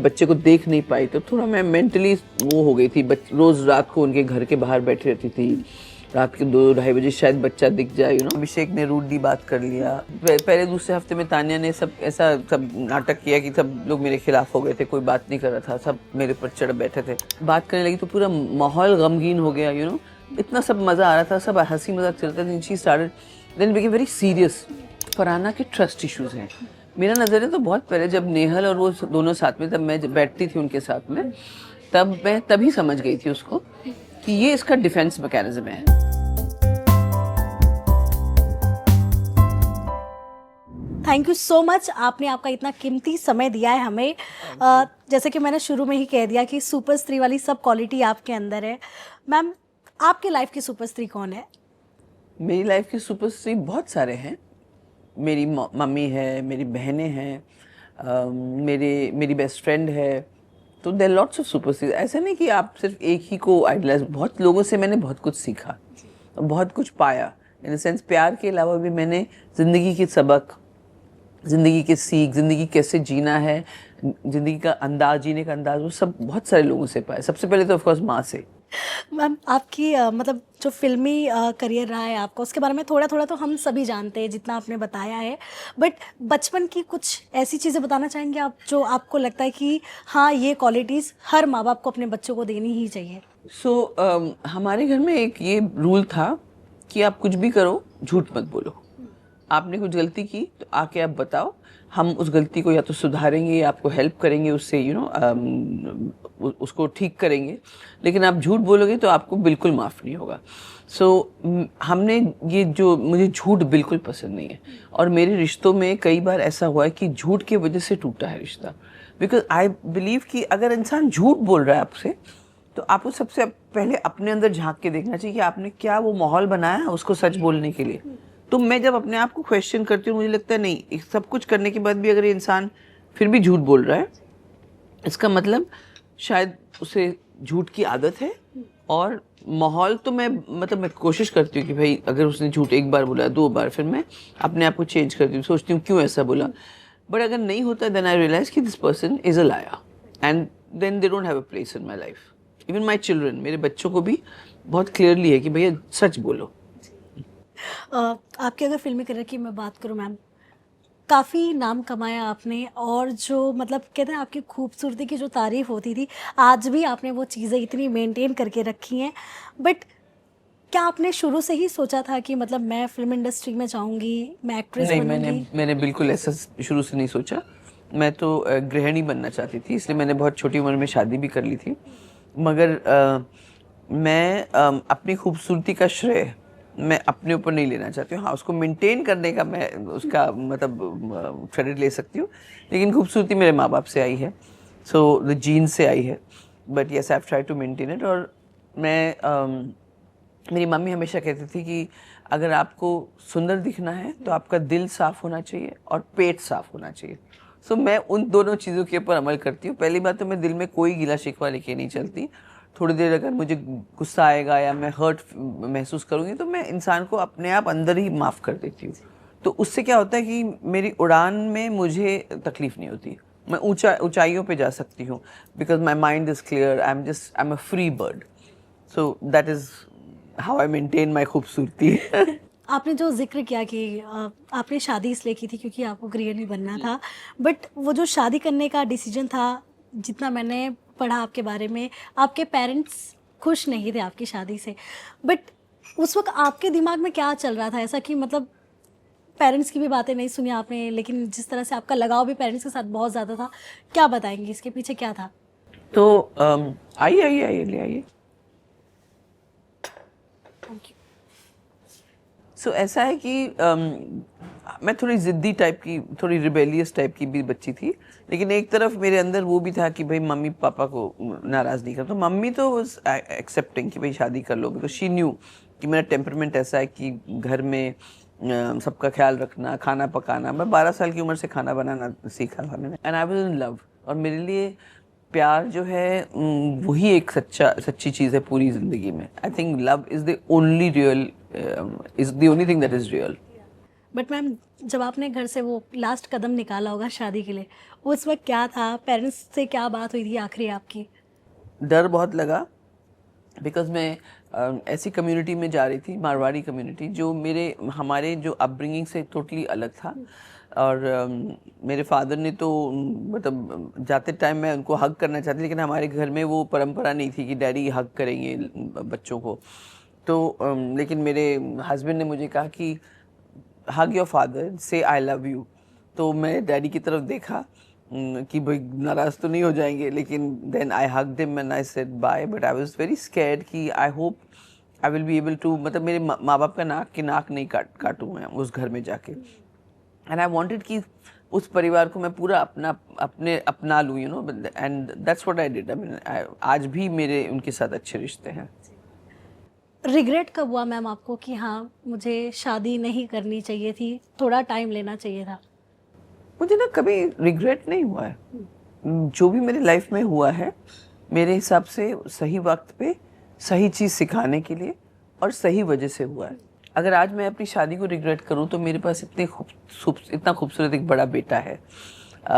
बच्चे को देख नहीं पाई तो थोड़ा मैं मेंटली वो हो गई थी। रोज रात को उनके घर के बाहर बैठी रहती थी, रात के 2-2:30 बजे शायद बच्चा दिख जाए। अभिषेक ने रूडली बात कर लिया। पहले दूसरे हफ्ते में तानिया ने सब ऐसा सब नाटक किया कि सब लोग मेरे खिलाफ हो गए थे, कोई बात नहीं कर रहा था, सब मेरे पर चढ़ बैठे थे। बात करने लगी तो पूरा माहौल गमगीन हो गया। इतना सब मजा आ रहा था, सब हंसी मजाक चलता था। She started then became very serious. Farhana के ट्रस्ट इश्यूज हैं। मेरा नज़रिया तो बहुत पहले, जब नेहल और वो दोनों साथ में, तब मैं जब बैठती थी उनके साथ में, तब मैं तभी समझ गई थी उसको कि ये इसका डिफेंस मैकेनिज्म है। थैंक यू सो मच, आपने आपका इतना कीमती समय दिया है हमें। जैसे कि मैंने शुरू में ही कह दिया कि सुपर स्त्री वाली सब क्वालिटी आपके अंदर है। मैम, आपके लाइफ की सुपर स्त्री कौन है? मेरी लाइफ की सुपर स्त्री बहुत सारे हैं। मेरी मम्मी है, मेरी बहनें हैं, मेरी बेस्ट फ्रेंड है। तो there lots of super stars. ऐसा नहीं कि आप सिर्फ एक ही को आइडलाइज। बहुत लोगों से मैंने बहुत कुछ सीखा, बहुत कुछ पाया। इन द सेंस प्यार के अलावा भी मैंने ज़िंदगी के सबक, ज़िंदगी की सीख, ज़िंदगी कैसे जीना है, ज़िंदगी का अंदाज, जीने का अंदाज, वो सब बहुत सारे लोगों से पाया। सबसे पहले तो ऑफकोर्स माँ से। मैम, आपकी मतलब जो फिल्मी करियर रहा है आपका, उसके बारे में थोड़ा थोड़ा तो हम सभी जानते हैं जितना आपने बताया है, बट बचपन की कुछ ऐसी चीज़ें बताना चाहेंगे आप जो आपको लगता है कि हाँ, ये क्वालिटीज़ हर माँ बाप को अपने बच्चों को देनी ही चाहिए? हमारे घर में एक ये रूल था कि आप कुछ भी करो, झूठ मत बोलो। आपने कुछ गलती की तो आके आप बताओ, हम उस गलती को या तो सुधारेंगे या आपको हेल्प करेंगे, उससे उसको ठीक करेंगे। लेकिन आप झूठ बोलोगे तो आपको बिल्कुल माफ़ नहीं होगा। हमने ये जो, मुझे झूठ बिल्कुल पसंद नहीं है। और मेरे रिश्तों में कई बार ऐसा हुआ है कि झूठ की वजह से टूटा है रिश्ता। बिकॉज आई बिलीव कि अगर इंसान झूठ बोल रहा है आपसे, तो आपको सबसे पहले अपने अंदर झांक के देखना चाहिए कि आपने क्या वो माहौल बनाया उसको सच बोलने के लिए। तो मैं जब अपने आप को क्वेश्चन करती हूँ, मुझे लगता है नहीं, सब कुछ करने के बाद भी अगर ये इंसान फिर भी झूठ बोल रहा है, इसका मतलब शायद उसे झूठ की आदत है। और माहौल तो मैं कोशिश करती हूँ कि भाई अगर उसने झूठ एक बार बोला, 2 बार, फिर मैं अपने आप को चेंज करती हूँ, सोचती हूँ क्यों ऐसा बोला। बट अगर नहीं होता, देन आई रियलाइज कि this person is a liar and then they don't have a place in my life. Even my children, मेरे बच्चों को भी बहुत क्लियरली है कि भैया सच बोलो। आपके अगर फिल्मी करियर की मैं बात करूँ मैम, काफ़ी नाम कमाया आपने, और जो मतलब कहते हैं आपकी खूबसूरती की जो तारीफ़ होती थी, आज भी आपने वो चीज़ें इतनी मेंटेन करके रखी हैं। बट क्या आपने शुरू से ही सोचा था कि मतलब मैं फिल्म इंडस्ट्री में जाऊंगी, मैं एक्ट्रेस नहीं, बनूंगी? मैंने बिल्कुल ऐसा शुरू से नहीं सोचा। मैं तो गृहिणी बनना चाहती थी, इसलिए मैंने बहुत छोटी उम्र में शादी भी कर ली थी। मगर मैं अपनी खूबसूरती का श्रेय मैं अपने ऊपर नहीं लेना चाहती हूँ। हाँ, उसको मेंटेन करने का मैं उसका मतलब क्रेडिट ले सकती हूँ, लेकिन खूबसूरती मेरे माँ बाप से आई है, सो द जीन से आई है। But yes, I have try to maintain it. और मेरी मम्मी हमेशा कहती थी कि अगर आपको सुंदर दिखना है तो आपका दिल साफ़ होना चाहिए और पेट साफ़ होना चाहिए। सो मैं उन दोनों चीज़ों के ऊपर अमल करती हूँ। पहली बात तो मैं दिल में कोई गिला शिकवा लेके नहीं चलती। थोड़ी देर अगर मुझे गुस्सा आएगा या मैं हर्ट महसूस करूँगी तो मैं इंसान को अपने आप अंदर ही माफ़ कर देती हूँ। तो उससे क्या होता है कि मेरी उड़ान में मुझे तकलीफ़ नहीं होती। मैं ऊंचाइयों पे जा सकती हूँ, because my mind is clear, I am a free bird. So that is how I maintain my खूबसूरती। आपने जो जिक्र किया कि आपने शादी इसलिए की थी क्योंकि आपको गृहिणी बनना था, बट वो जो शादी करने का डिसीजन था, जितना मैंने पढ़ा आपके बारे में, आपके पेरेंट्स खुश नहीं थे आपकी शादी से। बट उस वक्त आपके दिमाग में क्या चल रहा था ऐसा कि मतलब पेरेंट्स की भी बातें नहीं सुनी आपने, लेकिन जिस तरह से आपका लगाव भी पेरेंट्स के साथ बहुत ज़्यादा था, क्या बताएंगे इसके पीछे क्या था? तो आइए ले आइए। Thank you. सो ऐसा है कि मैं थोड़ी ज़िद्दी टाइप की, थोड़ी रिबेलियस टाइप की भी बच्ची थी, लेकिन एक तरफ मेरे अंदर वो भी था कि भाई मम्मी पापा को नाराज़ नहीं कर। तो मम्मी तो वाज एक्सेप्टिंग कि भाई शादी कर लो, बिकॉज शी न्यू कि मेरा टेम्परमेंट ऐसा है कि घर में सबका ख्याल रखना, खाना पकाना। मैं 12 साल की उम्र से खाना बनाना सीखा था मैंने, and I was in love. और मेरे लिए प्यार जो है वही एक सच्ची चीज़ है पूरी ज़िंदगी में। I think love is the only thing that is real. But ma'am जब आपने घर से वो लास्ट कदम निकाला होगा शादी के लिए, उस वक्त क्या था, पेरेंट्स से क्या बात हुई थी आखिरी आपकी? डर बहुत लगा, बिकॉज मैं ऐसी कम्युनिटी में जा रही थी, मारवाड़ी कम्युनिटी, जो हमारे जो अपब्रिंगिंग से टोटली अलग था। और मेरे फादर ने तो मतलब जाते टाइम मैं उनको हग करना चाहती, लेकिन हमारे घर में वो परंपरा नहीं थी कि डैडी हग करेंगे बच्चों को। तो लेकिन मेरे हस्बैंड ने मुझे कहा कि हग योर फादर, से आई लव यू। तो मैं डैडी की तरफ देखा कि भाई नाराज तो नहीं हो जाएंगे, लेकिन then I hugged him and I said bye. But I was very scared कि I hope I will be able to, मतलब मेरे माँ बाप का नाक नहीं काटूँ मैं उस घर में जाके। एंड आई वांटेड कि उस परिवार को मैं पूरा अपना लूँ, you know, and that's what I did. I mean आज भी मेरे उनके साथ अच्छे रिश्ते हैं। रिग्रेट कब हुआ मैम आपको कि हाँ मुझे शादी नहीं करनी चाहिए थी, थोड़ा टाइम लेना चाहिए था? मुझे ना कभी रिग्रेट नहीं हुआ है। जो भी मेरी लाइफ में हुआ है, मेरे हिसाब से सही वक्त पे सही चीज़ सिखाने के लिए और सही वजह से हुआ है। अगर आज मैं अपनी शादी को रिग्रेट करूं तो मेरे पास इतना खूबसूरत एक बड़ा बेटा है,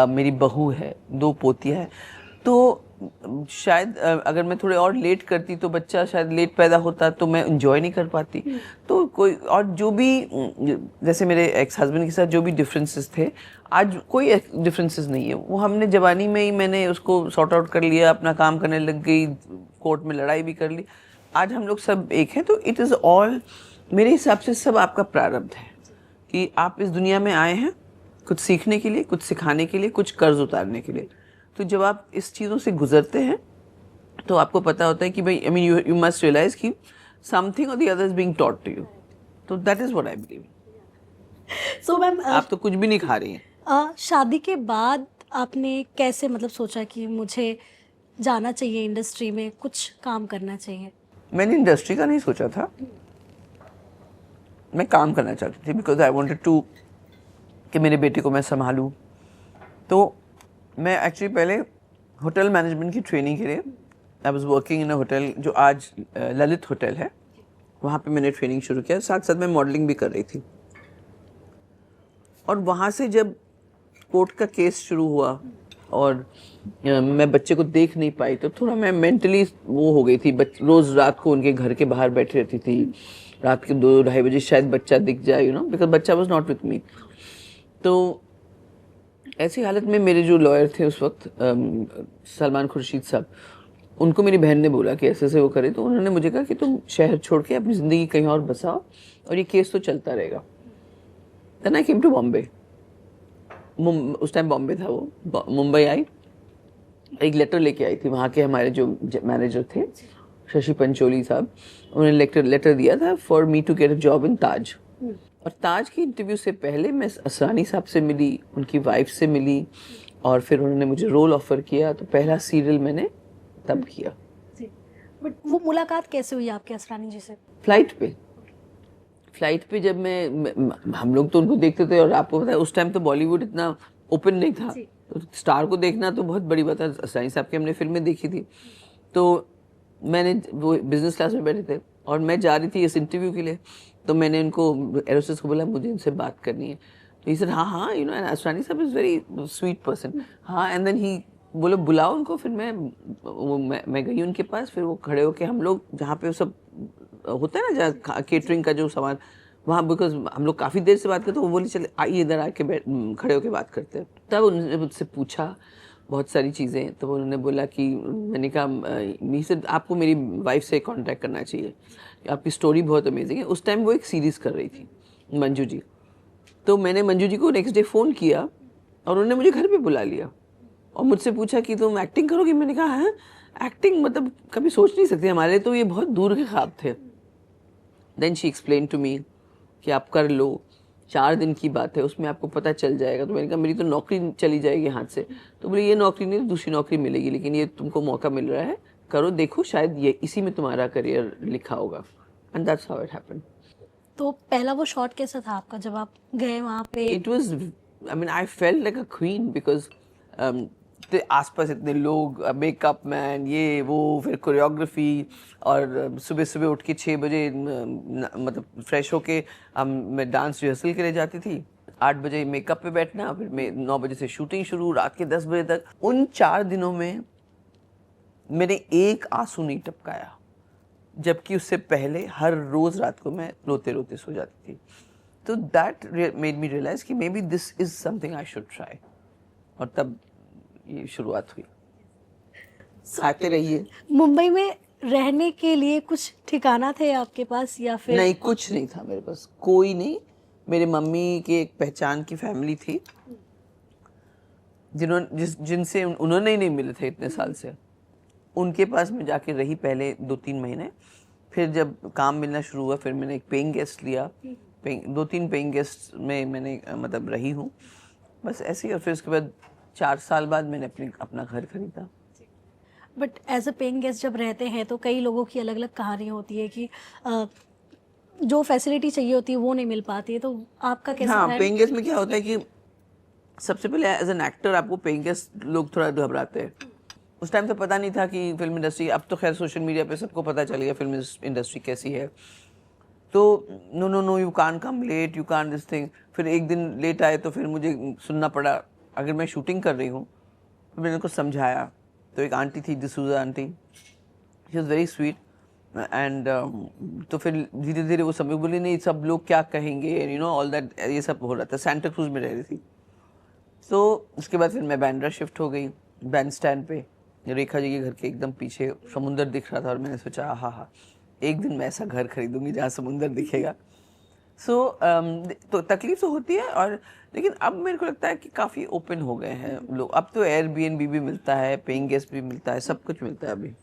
मेरी बहू है, 2 पोतियां हैं। तो शायद अगर मैं थोड़े और लेट करती तो बच्चा शायद लेट पैदा होता, तो मैं एंजॉय नहीं कर पाती। तो कोई और जो भी जैसे मेरे एक्स हस्बैंड के साथ जो भी डिफरेंसेस थे, आज कोई डिफरेंसेस नहीं है। वो हमने जवानी में ही मैंने उसको सॉर्ट आउट कर लिया, अपना काम करने लग गई, कोर्ट में लड़ाई भी कर ली। आज हम लोग सब एक हैं। तो इट इज़ ऑल, मेरे हिसाब से सब आपका प्रारब्ध है कि आप इस दुनिया में आए हैं कुछ सीखने के लिए, कुछ सिखाने के लिए, कुछ कर्ज उतारने के लिए। तो जब आप इस चीज़ों से गुजरते हैं तो आपको पता होता है कि भाई, I mean you must realise कि समथिंग और the other is being taught to you. तो that is what I believe. So ma'am आप तो कुछ भी नहीं खा रही हैं। शादी के बाद आपने कैसे मतलब सोचा कि मुझे जाना चाहिए इंडस्ट्री में, कुछ काम करना चाहिए? मैंने इंडस्ट्री का नहीं सोचा था, मैं काम करना चाहती थी, बिकॉज आई वांटेड टू कि मेरे बेटे को मैं संभालूं। तो मैं एक्चुअली पहले होटल मैनेजमेंट की ट्रेनिंग के लिए I was working in a hotel जो आज ललित होटल है, वहाँ पे मैंने ट्रेनिंग शुरू किया। साथ साथ मैं मॉडलिंग भी कर रही थी। और वहाँ से जब कोर्ट का केस शुरू हुआ और मैं बच्चे को देख नहीं पाई, तो थोड़ा मैं मेंटली वो हो गई थी। रोज़ रात को उनके घर के बाहर बैठी रहती थी, रात के 2-2:30 बजे शायद बच्चा दिख जाए, यू नो, बिकॉज बच्चा वाज नॉट विथ मी। तो ऐसी हालत में मेरे जो लॉयर थे उस वक्त, सलमान खुर्शीद साहब, उनको मेरी बहन ने बोला कि ऐसे ऐसे वो करे। तो उन्होंने मुझे कहा कि तुम शहर छोड़ के अपनी ज़िंदगी कहीं और बसाओ और ये केस तो चलता रहेगा। Then I came to Bombay. उस टाइम बॉम्बे था वो, मुंबई आई, एक लेटर लेके आई थी। वहाँ के हमारे जो मैनेजर थे शशि पंचोली साहब, उन्होंने लेटर दिया था for me to get a job in Taj. और ताज की इंटरव्यू से पहले मैं असरानी साहब से मिली, उनकी वाइफ से मिली, और फिर उन्होंने मुझे रोल ऑफर किया। तो पहला सीरियल मैंने तब किया। बट वो मुलाकात कैसे हुई आपके असरानी जी से? फ्लाइट पे जब हम लोग तो उनको देखते थे, और आपको पता है उस टाइम तो बॉलीवुड इतना ओपन नहीं था, तो स्टार को देखना तो बहुत बड़ी बात है। असरानी साहब की हमने फिल्में देखी थी। तो मैंने, वो बिजनेस क्लास में बैठे थे और मैं जा रही थी इस इंटरव्यू के लिए। तो मैंने उनको एरोस्टेस को बोला मुझे इनसे बात करनी है। तो ही सेड हाँ, यू नो, एंड असरानी साहब इज़ वेरी स्वीट पर्सन। हाँ, एंड देन ही बोले बुलाओ उनको। फिर मैं गई उनके पास। फिर वो खड़े होके, हम लोग जहाँ पे सब होता है ना, जहाँ केटरिंग का जो सामान, वहाँ, बिकॉज हम लोग काफ़ी देर से बात करते, तो वो बोले चले आइए इधर आके खड़े होके बात करते हैं। तब उन्होंने मुझसे पूछा बहुत सारी चीज़ें। तो उन्होंने बोला कि, मैंने कहा से आपको मेरी वाइफ से कांटेक्ट करना चाहिए, आपकी स्टोरी बहुत अमेजिंग है। उस टाइम वो एक सीरीज़ कर रही थी, मंजू जी। तो मैंने मंजू जी को नेक्स्ट डे फ़ोन किया और उन्होंने मुझे घर पे बुला लिया और मुझसे पूछा कि तुम एक्टिंग करोगी। मैंने कहा हाँ, एक्टिंग मतलब कभी सोच नहीं सकती, हमारे लिए तो ये बहुत दूर के ख्वाब थे। Then she explain to me कि आप कर लो, 4 दिन की बात है, उसमें आपको पता चल जाएगा। तो मैंने कहा मेरी तो नौकरी चली जाएगी हाथ से। तो बोले ये नौकरी नहीं, दूसरी नौकरी मिलेगी, लेकिन ये तुमको मौका मिल रहा है, करो, देखो, शायद ये इसी में तुम्हारा करियर लिखा होगा। And that's how it happened. तो पहला वो शॉट कैसा था आपका जब आप गए वहाँ पे? It was, I mean, I felt like a queen, because तो आसपास इतने लोग, मेकअप मैन, ये वो, फिर कोरियोग्राफी, और सुबह सुबह उठ के 6 बजे मतलब फ्रेश होके मैं डांस रिहर्सल के लिए जाती थी। 8 बजे मेकअप पे बैठना, फिर 9 बजे से शूटिंग शुरू, रात के 10 बजे तक। उन 4 दिनों में मैंने एक आंसू नहीं टपकाया, जबकि उससे पहले हर रोज रात को मैं रोते रोते सो जाती थी। तो दैट मेड मी रियलाइज कि may be this is something I should try, और तब ये शुरुआत हुई। आते रहिए। मुंबई में रहने के लिए कुछ ठिकाना थे आपके पास या फिर? नहीं, कुछ नहीं था मेरे पास, कोई नहीं। मेरे मम्मी के एक पहचान की फैमिली थी, जिनसे उन्होंने ही नहीं मिले थे इतने साल से। उनके पास मैं जाके रही पहले 2-3 महीने। फिर जब काम मिलना शुरू हुआ, फिर मैंने एक पेइंग गेस्ट लिया। 2-3 पेइंग गेस्ट में मैंने मतलब रही हूँ, बस ऐसे ही। और फिर उसके बाद 4 साल बाद मैंने अपना घर खरीदा। But as a paying guest जब रहते हैं तो कई लोगों की अलग अलग कहानियाँ होती है कि जो फैसिलिटी चाहिए होती है वो नहीं मिल पाती है, तो आपका कैसा हाँ, है? पेइंग गेस्ट में क्या होता है कि सबसे पहले एज एन एक्टर आपको पेइंग गेस्ट लोग थोड़ा घबराते हैं। उस टाइम तो पता नहीं था कि फिल्म इंडस्ट्री, अब तो खैर सोशल मीडिया पे सबको पता चल गया फिल्म इंडस्ट्री कैसी है। तो no no no, you can come late, you can this thing. फिर एक दिन लेट आए तो फिर मुझे सुनना पड़ा, अगर मैं शूटिंग कर रही हूँ। तो मैंने उनको समझाया। तो एक आंटी थी, D'Souza aunty, she was very sweet, and तो फिर धीरे धीरे वो समझ बोली, नहीं सब लोग क्या कहेंगे, यू नो ऑल दैट, ये सब हो रहा था। सेंटा क्रूज में रह रही थी। तो उसके बाद फिर मैं बांद्रा शिफ्ट हो गई, बैंड स्टैंड पे। रेखा जी के घर के एकदम पीछे समुंदर दिख रहा था, और मैंने सोचा हाँ, एक दिन मैं ऐसा घर खरीदूंगी जहाँ समुंदर दिखेगा। तो तकलीफ तो होती है, और लेकिन अब मेरे को लगता है कि काफ़ी ओपन हो गए हैं लोग। अब तो एयरबीएनबी भी मिलता है, पेइंग गेस्ट भी मिलता है, सब कुछ मिलता है अभी।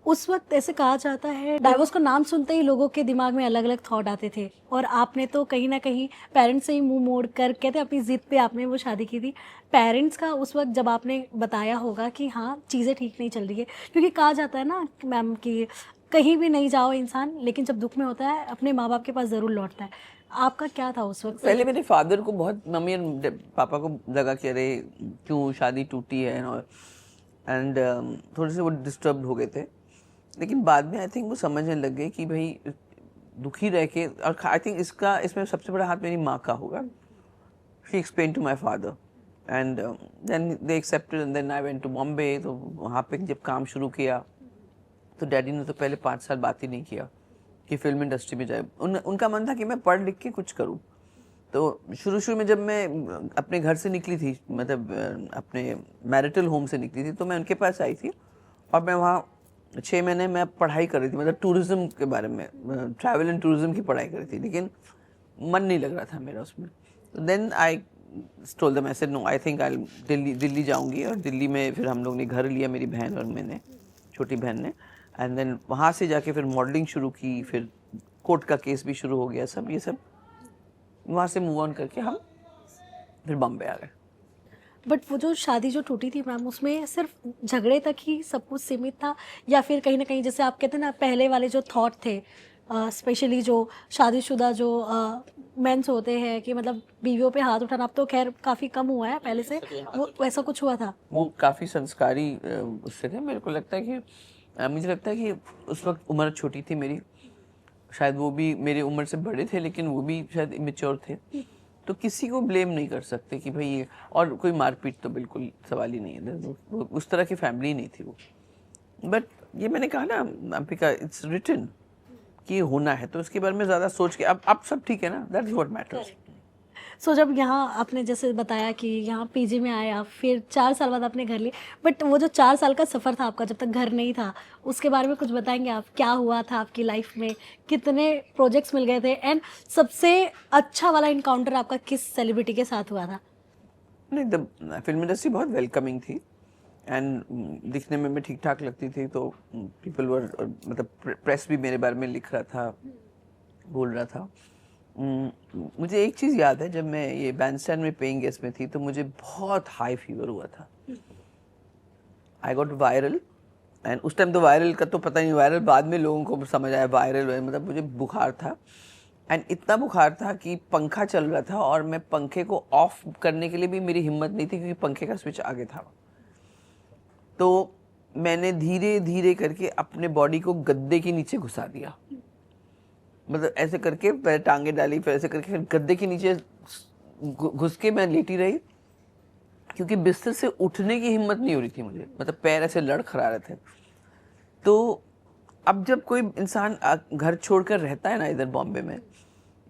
उस वक्त ऐसे कहा जाता है, डाइवोर्स का नाम सुनते ही लोगों के दिमाग में अलग अलग थॉट आते थे, और आपने तो कहीं ना कहीं पेरेंट्स से ही मुंह मोड़ कर कहते अपनी जिद पे आपने वो शादी की थी। पेरेंट्स का उस वक्त जब आपने बताया होगा कि हाँ चीज़ें ठीक नहीं चल रही है, क्योंकि कहा जाता है ना मैम कि कहीं भी नहीं जाओ इंसान, लेकिन जब दुख में होता है अपने माँ बाप के पास ज़रूर लौटता है। आपका क्या था उस वक्त? पहले मेरे फादर को बहुत, मम्मी और पापा को लगा कि अरे क्यों शादी टूटी है, एंड थोड़े से वो डिस्टर्ब हो गए थे। लेकिन बाद में आई थिंक वो समझने लग गए कि भाई दुखी रह के, और आई थिंक इसमें सबसे बड़ा हाथ मेरी माँ का होगा। She explain to my father, and then they accepted, and then I went to Bombay. तो वहाँ पे जब काम शुरू किया तो डैडी ने तो पहले 5 साल बात ही नहीं किया कि फिल्म इंडस्ट्री में जाए। उनका मन था कि मैं पढ़ लिख के कुछ करूं। तो शुरू में जब मैं अपने घर से निकली थी, मतलब अपने मैरिटल होम से निकली थी, तो मैं उनके पास आई थी, और मैं वहाँ 6 महीने मैं पढ़ाई कर रही थी, मतलब टूरिज्म के बारे में, ट्रैवल एंड टूरिज्म की पढ़ाई कर रही थी, लेकिन मन नहीं लग रहा था मेरा उसमें। Then I told them, I said no, I think I Delhi जाऊंगी। और दिल्ली में फिर हम लोग ने घर लिया, मेरी बहन और मैंने, छोटी बहन ने। एंड देन वहाँ से जाके फिर मॉडलिंग शुरू की, फिर कोर्ट का केस भी शुरू हो गया, सब ये सब वहाँ से मूव ऑन करके हम फिर बॉम्बे आ गए। बट वो जो शादी जो टूटी थी मैम, उसमें सिर्फ झगड़े तक ही सब कुछ सीमित था, या फिर कहीं ना कहीं जैसे आप कहते हैं ना पहले वाले जो थॉट थे, स्पेशली जो शादीशुदा जो मेंस होते हैं कि मतलब बीवियों पे हाथ उठाना, अब तो खैर काफ़ी कम हुआ है पहले से, वो वैसा कुछ हुआ था? वो काफ़ी संस्कारी उससे थे। मेरे को लगता है कि मुझे लगता है कि उस वक्त उम्र छोटी थी मेरी, शायद वो भी मेरी उम्र से बड़े थे, लेकिन वो भी शायद इमेच्योर थे। तो किसी को ब्लेम नहीं कर सकते कि भाई ये, और कोई मारपीट तो बिल्कुल सवाल ही नहीं है, वो उस तरह की फैमिली नहीं थी वो। बट ये मैंने कहा ना अंबिका, इट्स रिटन कि होना है, तो उसके बारे में ज़्यादा सोच के अब सब ठीक है ना, दैट इज व्हाट मैटर्स। सो जब यहाँ आपने जैसे बताया कि यहाँ पीजी में आए आप, फिर 4 साल बाद आपने घर लिए, बट वो जो 4 साल का सफ़र था आपका जब तक घर नहीं था, उसके बारे में कुछ बताएंगे आप? क्या हुआ था आपकी लाइफ में, कितने प्रोजेक्ट्स मिल गए थे, एंड सबसे अच्छा वाला इनकाउंटर आपका किस सेलिब्रिटी के साथ हुआ था? नहीं, फिल्म इंडस्ट्री बहुत वेलकमिंग थी, एंड दिखने में मैं ठीक ठाक लगती थी, तो पीपल वर, मतलब प्रेस भी मेरे बारे में लिख रहा था, बोल रहा था। मुझे एक चीज़ याद है, जब मैं ये बैंडस्टैंड में पेइंग गेस्ट में थी, तो मुझे बहुत हाई फीवर हुआ था। आई गॉट वायरल, एंड उस टाइम तो वायरल का तो पता ही नहीं, वायरल बाद में लोगों को समझ आया वायरल, मतलब मुझे बुखार था, एंड इतना बुखार था कि पंखा चल रहा था, और मैं पंखे को ऑफ करने के लिए भी मेरी हिम्मत नहीं थी, क्योंकि पंखे का स्विच आगे था। मैंने धीरे धीरे करके अपने बॉडी को गद्दे के नीचे घुसा दिया, मतलब ऐसे करके पैर टांगे डाली, फिर ऐसे करके फिर गद्दे के नीचे घुस के मैं लेटी रही, क्योंकि बिस्तर से उठने की हिम्मत नहीं हो रही थी मुझे, मतलब पैर ऐसे लड़खड़ा रहे थे। तो अब जब कोई इंसान घर छोड़कर रहता है ना इधर बॉम्बे में,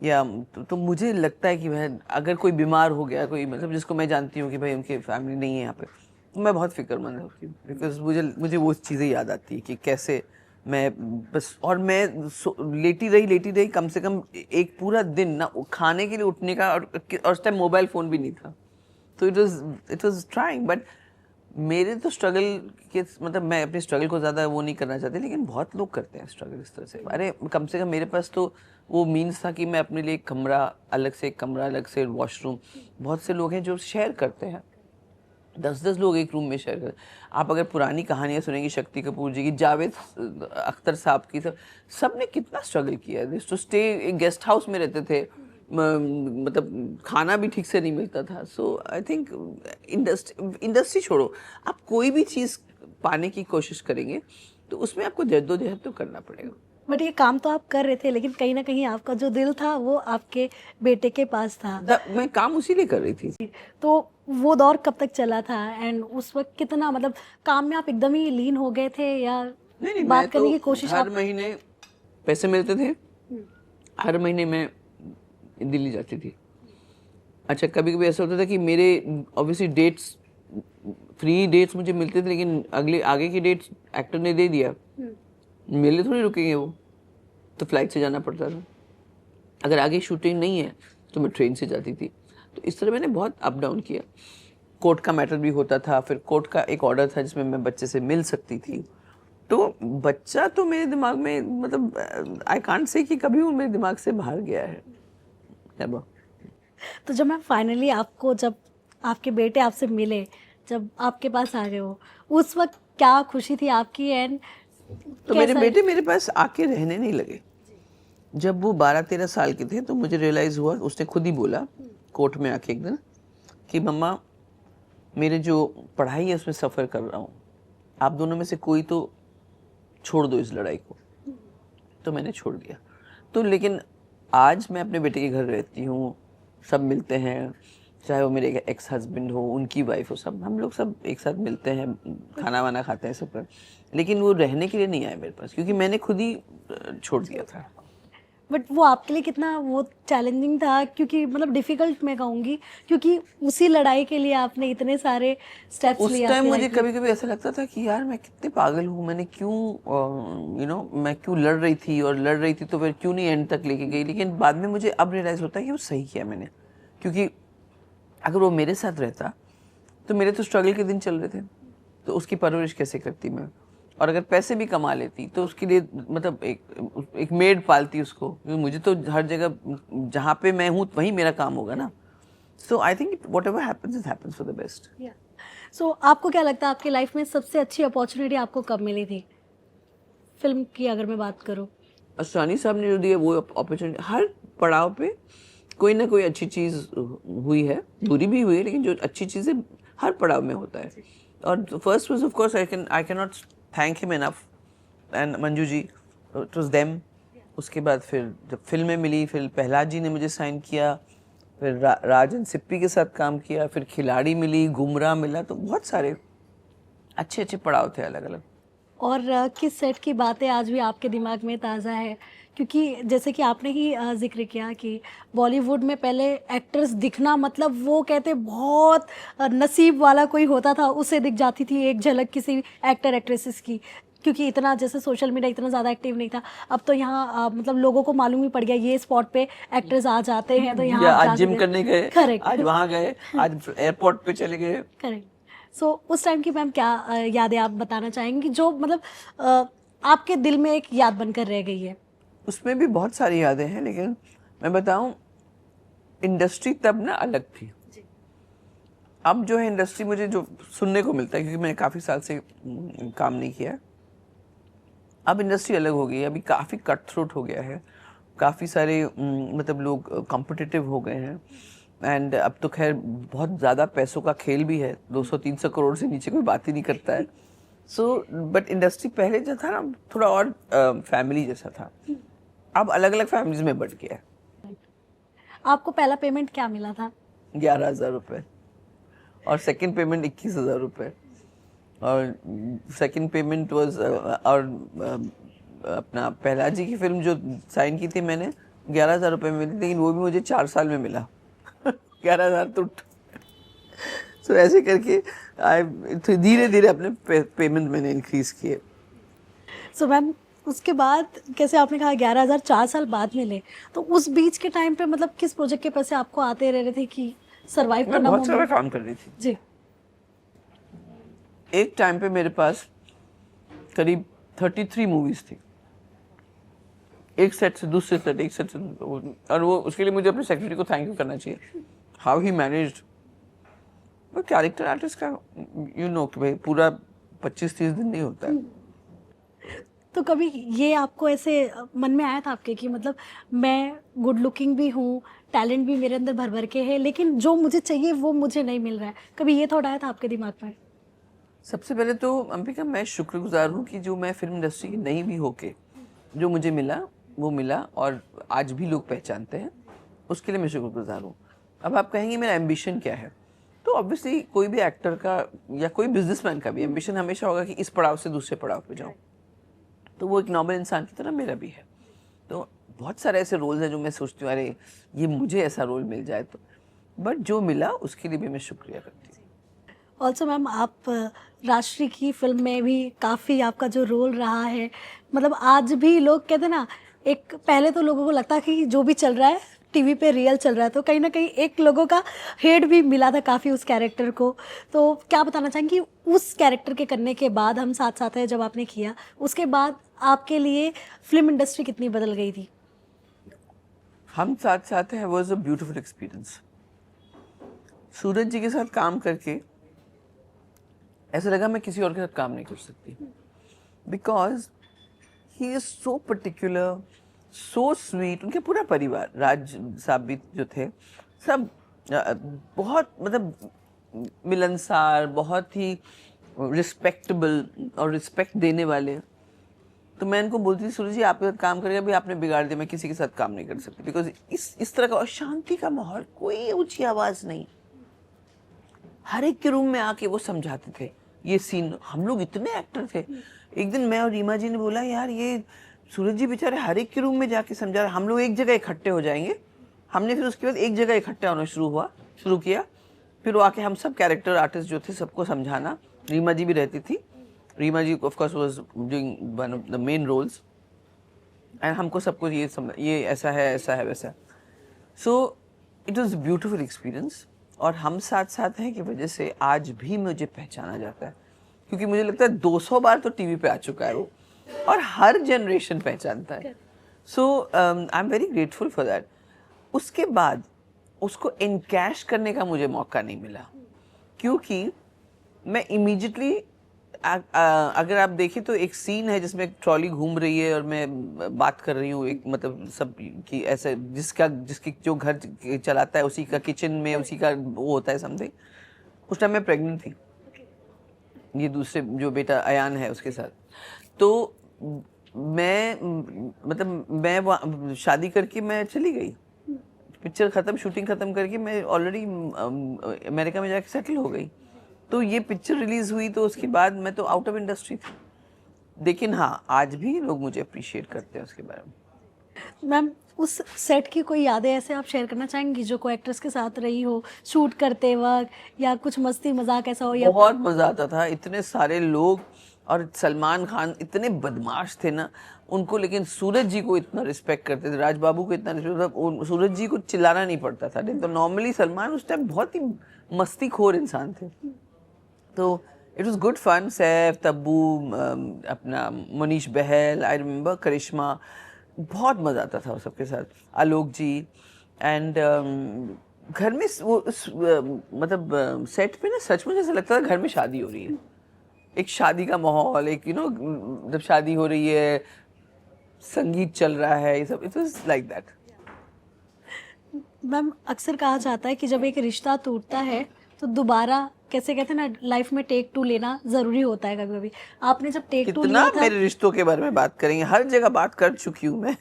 या तो मुझे लगता है कि वह अगर कोई बीमार हो गया, कोई मतलब जिसको मैं जानती हूँ कि भाई उनकी फैमिली नहीं है यहाँ पे, तो मैं बहुत फिक्रमंद हूँ उसकी, बिकॉज मुझे वो चीज़ें याद आती है कि कैसे मैं बस, और मैं लेटी रही कम से कम एक पूरा दिन ना, खाने के लिए उठने का, और उस टाइम मोबाइल फ़ोन भी नहीं था, तो इट वाज ट्राइंग। बट मेरे तो स्ट्रगल के, मतलब मैं अपने स्ट्रगल को ज़्यादा वो नहीं करना चाहती, लेकिन बहुत लोग करते हैं स्ट्रगल इस तरह से। अरे कम से कम मेरे पास तो वो मीन्स था कि मैं अपने लिए एक कमरा अलग से वॉशरूम, बहुत से लोग हैं जो शेयर करते हैं, 10-10 लोग एक रूम में शेयर करते। आप अगर पुरानी कहानियाँ सुनेंगी, शक्ति कपूर जी की, जावेद अख्तर साहब की, सब ने कितना स्ट्रगल किया है टू स्टे, गेस्ट हाउस में रहते थे, मतलब खाना भी ठीक से नहीं मिलता था। सो आई थिंक इंडस्ट्री छोड़ो, आप कोई भी चीज़ पाने की कोशिश करेंगे तो उसमें आपको जद्दोजहद तो करना पड़ेगा। बट ये काम तो आप कर रहे थे, लेकिन कहीं ना कहीं आपका जो दिल था वो आपके बेटे के पास था। मैं काम उसी लिए कर रही थी। तो वो दौर कब तक चला था, एंड उस वक्त कितना, मतलब काम में आप एकदम ही लीन हो गए थे, या नहीं, बात मैं करने तो की कोशिश हर महीने पैसे मिलते थे, हर महीने मैं दिल्ली जाती थी। अच्छा, कभी कभी ऐसा होता था कि मेरे ऑब्वियसली डेट्स, फ्री डेट्स मुझे मिलते थे, लेकिन आगे की डेट्स एक्टर ने दे दिया, मेरे लिए थोड़ी रुकेंगे वो, तो फ्लाइट से जाना पड़ता था। अगर आगे शूटिंग नहीं है तो मैं ट्रेन से जाती थी। तो इस तरह मैंने बहुत अप डाउन किया। कोर्ट का मैटर भी होता था, फिर कोर्ट का एक ऑर्डर था जिसमें मैं बच्चे से मिल सकती थी। तो बच्चा तो मेरे दिमाग में, मतलब आई कांट से कि कभी वो मेरे दिमाग से बाहर गया है। तो जब मैं फाइनली आपको, जब आपके बेटे आपसे मिले, जब आपके पास आ गए हो, उस वक्त क्या खुशी थी आपकी, एंड तो मेरे बेटे मेरे पास आके रहने नहीं लगे। जब वो 12-13 साल के थे तो मुझे रियलाइज़ हुआ, उसने खुद ही बोला कोर्ट में आके एक दिन कि मम्मा, मेरे जो पढ़ाई है उसमें सफ़र कर रहा हूँ, आप दोनों में से कोई तो छोड़ दो इस लड़ाई को। तो मैंने छोड़ दिया। तो लेकिन आज मैं अपने बेटे के घर रहती हूँ, सब मिलते हैं, चाहे वो मेरे एक्स हस्बैंड हो, उनकी वाइफ हो, सब हम लोग सब एक साथ मिलते हैं, खाना वाना खाते हैं सब पर। लेकिन वो रहने के लिए नहीं आए मेरे पास, क्योंकि मैंने खुद ही छोड़ दिया था। बट वो आपके लिए कितना वो चैलेंजिंग था, क्योंकि मतलब डिफिकल्ट मैं कहूँगी, क्योंकि उसी लड़ाई के लिए आपने इतने सारे स्टेप्स उस लिए। टाइम मुझे कभी कभी ऐसा लगता था कि यार मैं कितने पागल हूँ, मैंने क्यों मैं क्यों लड़ रही थी, और लड़ रही थी तो फिर क्यों नहीं एंड तक लेके गई। लेकिन बाद में मुझे अब रियलाइज़ होता है कि वो सही किया मैंने, क्योंकि अगर वो मेरे साथ रहता तो मेरे तो स्ट्रगल के दिन चल रहे थे, तो उसकी परवरिश कैसे करती मैं, और अगर पैसे भी कमा लेती तो उसके लिए मतलब एक मेड पालती उसको, क्योंकि मुझे तो हर जगह जहाँ पे मैं हूँ वहीं मेरा काम होगा ना। So I think whatever happens it happens for the best. So आपको क्या लगता है आपकी लाइफ में सबसे अच्छी अपॉर्चुनिटी आपको कब मिली थी, फिल्म की अगर मैं बात करूँ? असरानी साहब ने जो दिया वो अपॉर्चुनिटी, हर पड़ाव पे कोई ना कोई अच्छी चीज़ हुई है, बुरी भी हुई है, लेकिन जो अच्छी चीज़ें हर पड़ाव में होता है। और first was of course I can not thank him enough, and Manju ji, it was them. उसके बाद फिर जब फिल्में मिली, फिर प्रहलाद जी ने मुझे साइन किया, फिर राजन सिप्पी के साथ काम किया, फिर खिलाड़ी मिली, गुमराह मिला, तो बहुत सारे अच्छे अच्छे पड़ाव थे अलग अलग। और किस सेट की बातें आज भी आपके दिमाग में ताज़ा है? क्योंकि जैसे कि आपने ही जिक्र किया कि बॉलीवुड में पहले एक्टर्स दिखना, मतलब वो कहते बहुत नसीब वाला कोई होता था, उसे दिख जाती थी एक झलक किसी एक्टर एक्ट्रेसेस की, क्योंकि इतना जैसे सोशल मीडिया इतना ज़्यादा एक्टिव नहीं था। अब तो यहाँ मतलब लोगों को मालूम ही पड़ गया ये स्पॉट पे एक्टर्स आ जाते हैं, तो यहाँ आज जिम करने गए, करेक्ट, आज वहाँ गए, आज एयरपोर्ट पे चले गए। करेक्ट। सो उस टाइम की मैम क्या यादें आप बताना चाहेंगी, जो मतलब आपके दिल में एक याद बनकर रह गई है? उसमें भी बहुत सारी यादें हैं, लेकिन मैं बताऊं, इंडस्ट्री तब ना अलग थी। अब जो है इंडस्ट्री, मुझे जो सुनने को मिलता है, क्योंकि मैंने काफ़ी साल से काम नहीं किया, अब इंडस्ट्री अलग हो गई है। अभी काफ़ी कट थ्रोट हो गया है, काफ़ी सारे मतलब लोग कॉम्पिटिटिव हो गए हैं, एंड अब तो खैर बहुत ज़्यादा पैसों का खेल भी है, 200-300 करोड़ से नीचे कोई बात ही नहीं करता है। सो बट इंडस्ट्री पहले जो था ना थोड़ा और फैमिली जैसा था, अब अलग अलग फैमिलीज में बट गया है। आपको पहला पेमेंट क्या मिला था? 11,000 रुपये, और सेकंड पेमेंट 21,000 रुपये, और सेकंड पेमेंट वाज और अपना पहलाजी की फिल्म जो साइन की थी मैंने 11,000 रुपये में मिली, लेकिन वो भी मुझे 4 साल में मिला 11,000 तो सो ऐसे करके धीरे धीरे अपने पेमेंट मैंने इंक्रीज किए। सो मैम उसके बाद कैसे आपने कहा 11,000 4 साल बाद मिले, तो उस बीच के टाइम पे मतलब किस प्रोजेक्ट के पैसे आपको आते रह रहे थे कि सरवाइव मैं करना? बहुत सारा काम कर रही थी जी। एक टाइम पे मेरे पास करीब 33 मूवीज थी, एक सेट से दूसरे सेट, एक सेट से और वो उसके लिए मुझे अपने सेक्रेटरी को थैंक यू करना चाहिए, हाउ ही मैनेज्ड। वो कैरेक्टर आर्टिस्ट का यू नो कि भाई पूरा 25-30 दिन नहीं होता है। तो कभी ये आपको ऐसे मन में आया था आपके कि मतलब मैं गुड लुकिंग भी हूँ, टैलेंट भी मेरे अंदर भर भर के है, लेकिन जो मुझे चाहिए वो मुझे नहीं मिल रहा है, कभी ये थॉट आया था आपके दिमाग में? सबसे पहले तो अंबिका मैं शुक्रगुजार हूँ कि जो मैं फिल्म इंडस्ट्री की नहीं भी होके जो मुझे मिला वो मिला, और आज भी लोग पहचानते हैं, उसके लिए मैं शुक्रगुजार हूँ। अब आप कहेंगे मेरा एम्बिशन क्या है, तो ऑब्वियसली कोई भी एक्टर का या कोई बिजनेसमैन का भी एम्बिशन हमेशा होगा कि इस पड़ाव से दूसरे पड़ाव पे जाऊँ, तो वो एक नॉर्मल इंसान की तरह मेरा भी है। तो बहुत सारे ऐसे रोल्स हैं जो मैं सोचती हूँ अरे ये मुझे ऐसा रोल मिल जाए, तो बट जो मिला उसके लिए भी मैं शुक्रिया करती हूँ। ऑल्सो मैम आप राष्ट्रीय की फिल्म में भी काफ़ी आपका जो रोल रहा है, मतलब आज भी लोग कहते हैं ना, एक पहले तो लोगों को लगता कि जो भी चल रहा है टीवी पे रियल चल रहा है, तो कहीं ना कहीं एक लोगों का हेट भी मिला था काफ़ी उस कैरेक्टर को। तो क्या बताना चाहेंगे कि उस कैरेक्टर के करने के बाद, हम साथ साथ है जब आपने किया, उसके बाद आपके लिए फिल्म इंडस्ट्री कितनी बदल गई थी? हम साथ साथ हैं वाज अ ब्यूटीफुल एक्सपीरियंस। सूरज जी के साथ काम करके ऐसा लगा मैं किसी और के साथ काम नहीं कर सकती, because he is so particular, so sweet. उनके पूरा परिवार, राज साहब भी जो थे, सब बहुत मतलब मिलनसार, बहुत ही रिस्पेक्टेबल और रिस्पेक्ट देने वाले। तो मैं इनको बोलती थी सूरज जी आपके साथ काम करेगा भी आपने बिगाड़ दिया, मैं किसी के साथ काम नहीं कर सकती, बिकॉज इस तरह का और शांति का माहौल, कोई ऊंची आवाज नहीं, हर एक के रूम में आके वो समझाते थे ये सीन। हम लोग इतने एक्टर थे, एक दिन मैं और रीमा जी ने बोला यार ये सूरज जी बेचारे हर एक के रूम में जाके समझा रहे, हम लोग एक जगह इकट्ठे हो जाएंगे। हमने फिर उसके बाद एक जगह इकट्ठा होना शुरू किया, फिर वो आके हम सब कैरेक्टर आर्टिस्ट जो थे सबको समझाना। रीमा जी भी रहती थी, Reema ji of course was doing one of the main roles, and हमको सबको ये ऐसा है वैसा। So it was beautiful experience, और हम साथ साथ हैं की वजह से आज भी मुझे पहचाना जाता है, क्योंकि मुझे लगता है 200 बार तो टीवी पे आ चुका है वो, और हर जनरेशन पहचानता है। So I am very grateful for that. उसके बाद उसको इनकैश करने का मुझे मौका नहीं मिला, क्योंकि मैं इमीडिएटली अगर आप देखें तो एक सीन है जिसमें एक ट्रॉली घूम रही है और मैं बात कर रही हूँ, एक मतलब सब कि ऐसे जिसकी जो घर चलाता है उसी का किचन में उसी का वो होता है समथिंग। उस टाइम मैं प्रेग्नेंट थी, ये दूसरे जो बेटा अयान है उसके साथ। तो मैं शादी करके मैं चली गई, पिक्चर खत्म, शूटिंग खत्म करके मैं ऑलरेडी अमेरिका में जाके सेटल हो गई। तो ये पिक्चर रिलीज हुई तो उसके बाद मैं तो आउट ऑफ इंडस्ट्री थी, लेकिन हाँ आज भी लोग मुझे अप्रिशिएट करते हैं उसके बारे में। मैम उस सेट की कोई यादें ऐसे आप शेयर करना चाहेंगी जो को एक्ट्रेस के साथ रही हो शूट करते वक्त, या कुछ मस्ती मजाक ऐसा हो? या बहुत मजा आता था, इतने सारे लोग, और सलमान खान इतने बदमाश थे ना उनको, लेकिन सूरज जी को इतना रिस्पेक्ट करते थे, राज बाबू को इतना रिस्पेक्ट, सूरज जी को चिल्लाना नहीं पड़ता था। नहीं तो नॉर्मली सलमान उस टाइम बहुत ही मस्तीखोर इंसान थे। तो it was good fun. Saif, Tabu, अपना मनीष बहल, आई रिमेम्बर करिश्मा, बहुत मज़ा आता था सबके साथ, आलोक जी। एंड घर में वो मतलब सेट पे ना सच में जैसा लगता था घर में शादी हो रही है, एक शादी का माहौल, एक यू नो जब शादी हो रही है, संगीत चल रहा है, ये सब, it was like that. Ma'am अक्सर कहा जाता है कि जब एक रिश्ता टूटता है तो दोबारा कैसे कहते हैं ना, लाइफ में टेक 2 लेना ज़रूरी होता है कभी कभी। आपने जब टेक 2 कितना लिया था, मेरे रिश्तों के बारे में बात करेंगे, हर जगह बात कर चुकी हूँ मैं।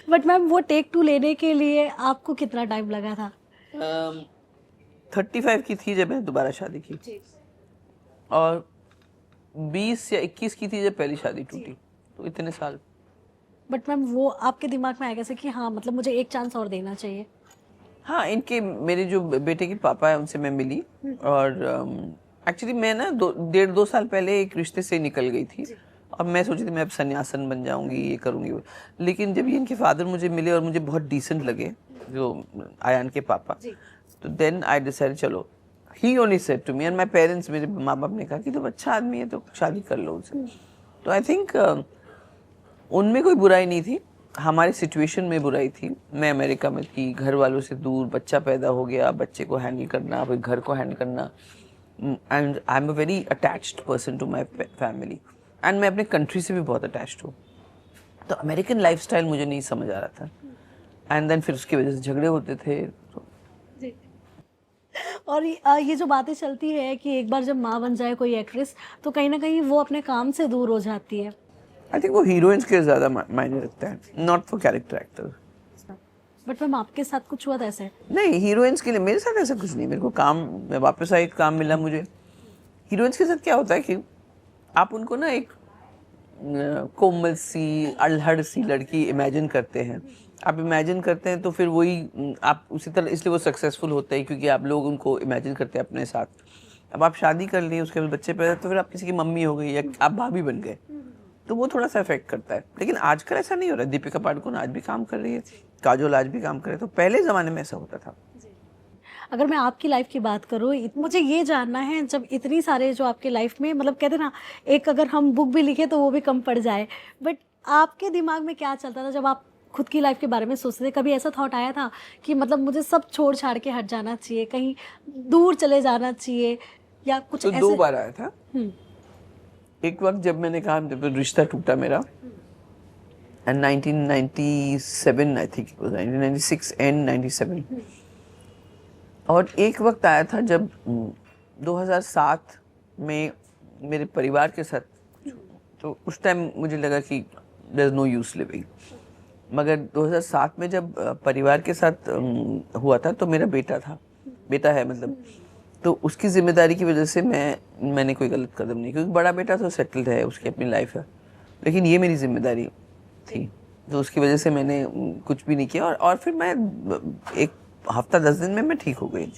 बट मैम वो टेक 2 लेने के लिए आपको कितना टाइम लगा था? 35 की थी जब मैंने दोबारा शादी की, और 20 या 21 की थी जब पहली शादी टूटी, तो इतने साल। बट मैम वो आपके दिमाग में आया कैसे कि हाँ मतलब मुझे एक चांस और देना चाहिए? हाँ, इनके मेरे जो बेटे के पापा है उनसे मैं मिली, और एक्चुअली मैं ना 1.5-2 साल पहले एक रिश्ते से निकल गई थी, और मैं सोची थी मैं अब सन्यासन बन जाऊंगी, ये करूंगी वो। लेकिन जब ये इनके फादर मुझे मिले और मुझे बहुत डिसेंट लगे, जो आयान के पापा, तो देन आई डिसाइडेड चलो। He only said to me, and my parents, मेरे माँ बाप ने कहा कि तुम अच्छा आदमी है तो शादी कर लो उनसे। तो आई थिंक उनमें कोई बुराई नहीं थी, हमारी सिचुएशन में बुराई थी। मैं अमेरिका में थी, घर वालों से दूर, बच्चा पैदा हो गया, बच्चे को हैंडल करना, फिर घर को हैंडल करना, and I am a very attached person to my family, and मैं अपने कंट्री से भी बहुत अटैच्ड हूँ। तो अमेरिकन लाइफस्टाइल मुझे नहीं समझ आ रहा था, एंड देन फिर उसकी वजह से झगड़े होते थे। तो और ये जो बातें चलती है कि एक बार जब माँ बन जाए कोई एक्ट्रेस तो कहीं ना कहीं वो अपने काम से दूर हो जाती है। आई थिंक वो हीरोइंस के ज़्यादा मायने रखता है, not for character actor. But ma'am आपके साथ कुछ हुआ था ऐसे? नहीं, हीरोइंस के लिए मेरे साथ ऐसा कुछ नहीं। मेरे को काम, मैं वापस आई, काम मिला मुझे। हीरोइंस के साथ क्या होता है कि आप उनको ना एक कोमल सी, अल्हड़ सी लड़की इमेजिन करते हैं। आप इमेजिन करते हैं तो फिर वही आप उसी तरह, इसलिए वो सक्सेसफुल होते हैं क्योंकि आप लोग उनको इमेजिन करते हैं अपने साथ। अब आप शादी कर लिए, उसके बाद बच्चे पैदा, तो फिर आप किसी की मम्मी हो गई या आप भाभी बन गए, तो वो थोड़ा सा इफेक्ट करता है। लेकिन आजकल ऐसा नहीं हो रहा है। दीपिका पादुकोण आज भी काम कर रही है, काजोल आज भी काम कर रहे हैं, तो पहले ज़माने में ऐसा होता था। अगर मैं आपकी लाइफ की बात करूँ, मुझे ये जानना है, जब इतनी सारे जो आपके लाइफ में मतलब कहते हैं ना, एक अगर हम बुक भी लिखे तो वो भी कम पड़ जाए, बट आपके दिमाग में क्या चलता था जब आप खुद की लाइफ के बारे में सोचते थे? कभी ऐसा थॉट आया था कि मतलब मुझे सब छोड़ छाड़ के हट जाना चाहिए, कहीं दूर चले जाना चाहिए, या कुछ तो ऐसे? 2 बार आया था। एक वक्त जब मैंने कहा, जब रिश्ता टूटा मेरा, एंड 1997 आई थिंक, 1996 एंड 97, और एक वक्त आया था जब 2007 में मेरे परिवार के साथ, तो उस टाइम मुझे लगा कि there is no use living. मगर 2007 में जब परिवार के साथ हुआ था, तो मेरा बेटा था, बेटा है मतलब, तो उसकी जिम्मेदारी की वजह से मैंने कोई गलत कदम नहीं, क्योंकि बड़ा बेटा तो सेटल्ड है, उसकी अपनी लाइफ है, लेकिन ये मेरी जिम्मेदारी थी, तो उसकी वजह से मैंने कुछ भी नहीं किया। और फिर मैं एक हफ्ता 10 दिन में मैं ठीक हो गई।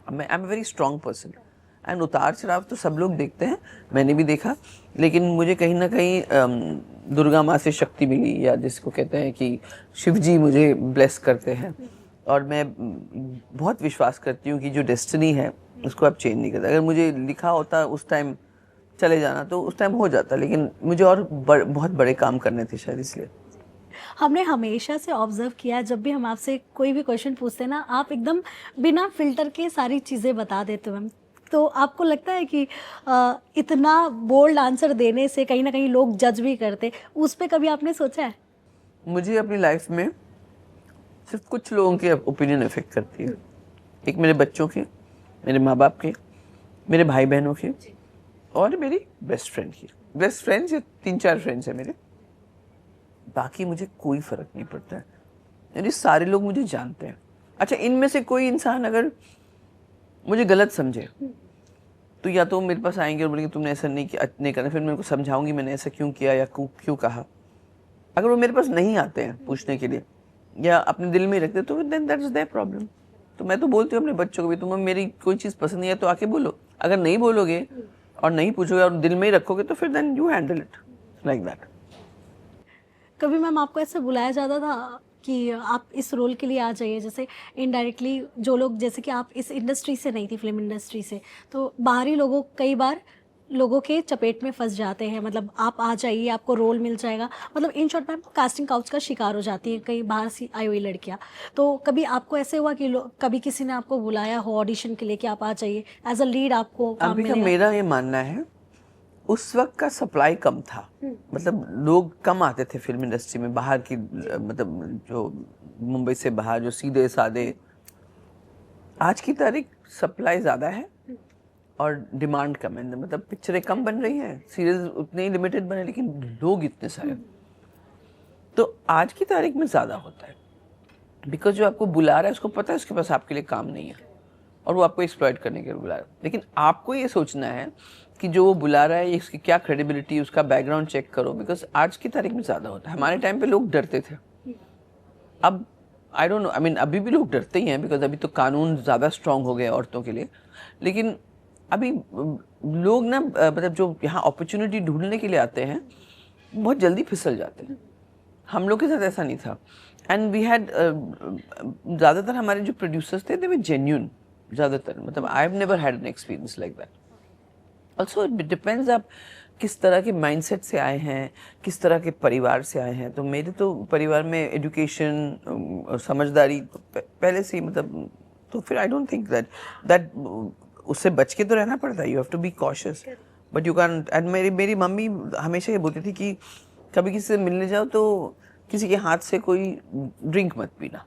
आई am very strong person, and उतार चढ़ाव तो सब लोग देखते हैं, मैंने भी देखा, लेकिन मुझे कहीं ना कहीं दुर्गा माँ से शक्ति मिली, या जिसको कहते हैं कि शिव जी मुझे ब्लेस करते हैं, और मैं बहुत विश्वास करती हूँ कि जो डेस्टिनी है उसको आप चेंज नहीं करते। अगर मुझे लिखा होता उस टाइम चले जाना, तो उस टाइम हो जाता, लेकिन मुझे और बहुत बड़े काम करने थे शायद, इसलिए। हमने हमेशा से ऑब्जर्व किया है, जब भी हम आपसे कोई भी क्वेश्चन पूछते हैं ना, आप एकदम बिना फिल्टर के सारी चीज़ें बता देते हो मैम। तो आपको लगता है कि इतना बोल्ड आंसर देने से कहीं ना कहीं लोग जज भी करते, उस पर कभी आपने सोचा है? मुझे अपनी लाइफ में सिर्फ कुछ लोगों के ओपिनियन इफेक्ट करती है। एक मेरे बच्चों के, मेरे माँ बाप के, मेरे भाई बहनों के, और मेरी बेस्ट फ्रेंड की। बेस्ट फ्रेंड्स या 3-4 फ्रेंड्स हैं मेरे, बाकी मुझे कोई फर्क नहीं पड़ता है, यानी सारे लोग मुझे जानते हैं। अच्छा, इनमें से कोई इंसान अगर मुझे गलत समझे, तो या तो मेरे पास आएंगे और बोलेंगे तुमने ऐसा नहीं करना, फिर मैं उनको समझाऊंगी मैंने ऐसा क्यों किया या क्यों कहा। अगर वो मेरे पास नहीं आते हैं पूछने के लिए, या अपने दिल में ही रखते, तो then that is their problem. तो मैं तो बोलती हूँ अपने बच्चों को भी, तुम्हें मेरी कोई चीज़ पसंद नहीं है तो आके बोलो। अगर नहीं बोलोगे और नहीं पूछोगे और दिल में ही रखोगे, तो फिर then you handle it like that. कभी मैम आपको ऐसे बुलाया जाता था कि आप इस रोल के लिए आ जाइए, जैसे इनडायरेक्टली जो लोग, जैसे कि आप इस इंडस्ट्री से नहीं थी, फिल्म इंडस्ट्री से, तो बाहरी लोगों कई बार लोगों के चपेट में फंस जाते हैं, मतलब आप आ जाइए आपको रोल मिल जाएगा, मतलब in short ma'am casting couch का शिकार हो जाती हैं कई बाहर से आई हुई लड़कियां। तो कभी आपको ऐसे हुआ कि कभी किसी ने आपको बुलाया हो ऑडिशन के लिए कि आप आ जाइए एज अ लीड, आपको काम अभी मिलेगा? मेरा ये मानना है, उस वक्त का सप्लाई कम था, मतलब लोग कम आते थे फिल्म इंडस्ट्री में, बाहर की, मतलब जो मुंबई से बाहर, जो सीधे साधे। आज की तारीख सप्लाई ज़्यादा है, और डिमांड कम है, मतलब पिक्चरें कम बन रही हैं, सीरियल उतने ही लिमिटेड बने, लेकिन लोग इतने सारे। तो आज की तारीख में ज़्यादा होता है, बिकॉज जो आपको बुला रहा है उसको पता है उसके पास आपके लिए काम नहीं है, और वो आपको एक्सप्लॉइट करने के लिए बुला रहा है। लेकिन आपको ये सोचना है कि जो वो बुला रहा है इसकी क्या क्रेडिबिलिटी, उसका बैकग्राउंड चेक करो, बिकॉज आज की तारीख में ज़्यादा होता है। हमारे टाइम पे लोग डरते थे, अब I don't know, I mean अभी भी लोग डरते ही हैं, बिकॉज अभी तो कानून ज़्यादा स्ट्रांग हो गए औरतों के लिए। लेकिन अभी लोग ना मतलब जो यहाँ अपॉर्चुनिटी ढूंढने के लिए आते हैं बहुत जल्दी फिसल जाते हैं। हम लोग के साथ ऐसा नहीं था। एंड वी हैड ज़्यादातर हमारे जो प्रोड्यूसर्स थे, दे वर जेन्युइन ज़्यादातर, मतलब I have never had an experience like that. Also it depends आप किस तरह के माइंडसेट से आए हैं, किस तरह के परिवार से आए हैं। तो मेरे तो परिवार में एजुकेशन और समझदारी पहले से ही, मतलब तो फिर आई डोंट थिंक दैट उससे बच के तो रहना पड़ता है। You have to be cautious, but you can. And मेरी मम्मी हमेशा ये बोलती थी कि कभी किसी से मिलने जाओ तो किसी के हाथ से कोई ड्रिंक मत पीना।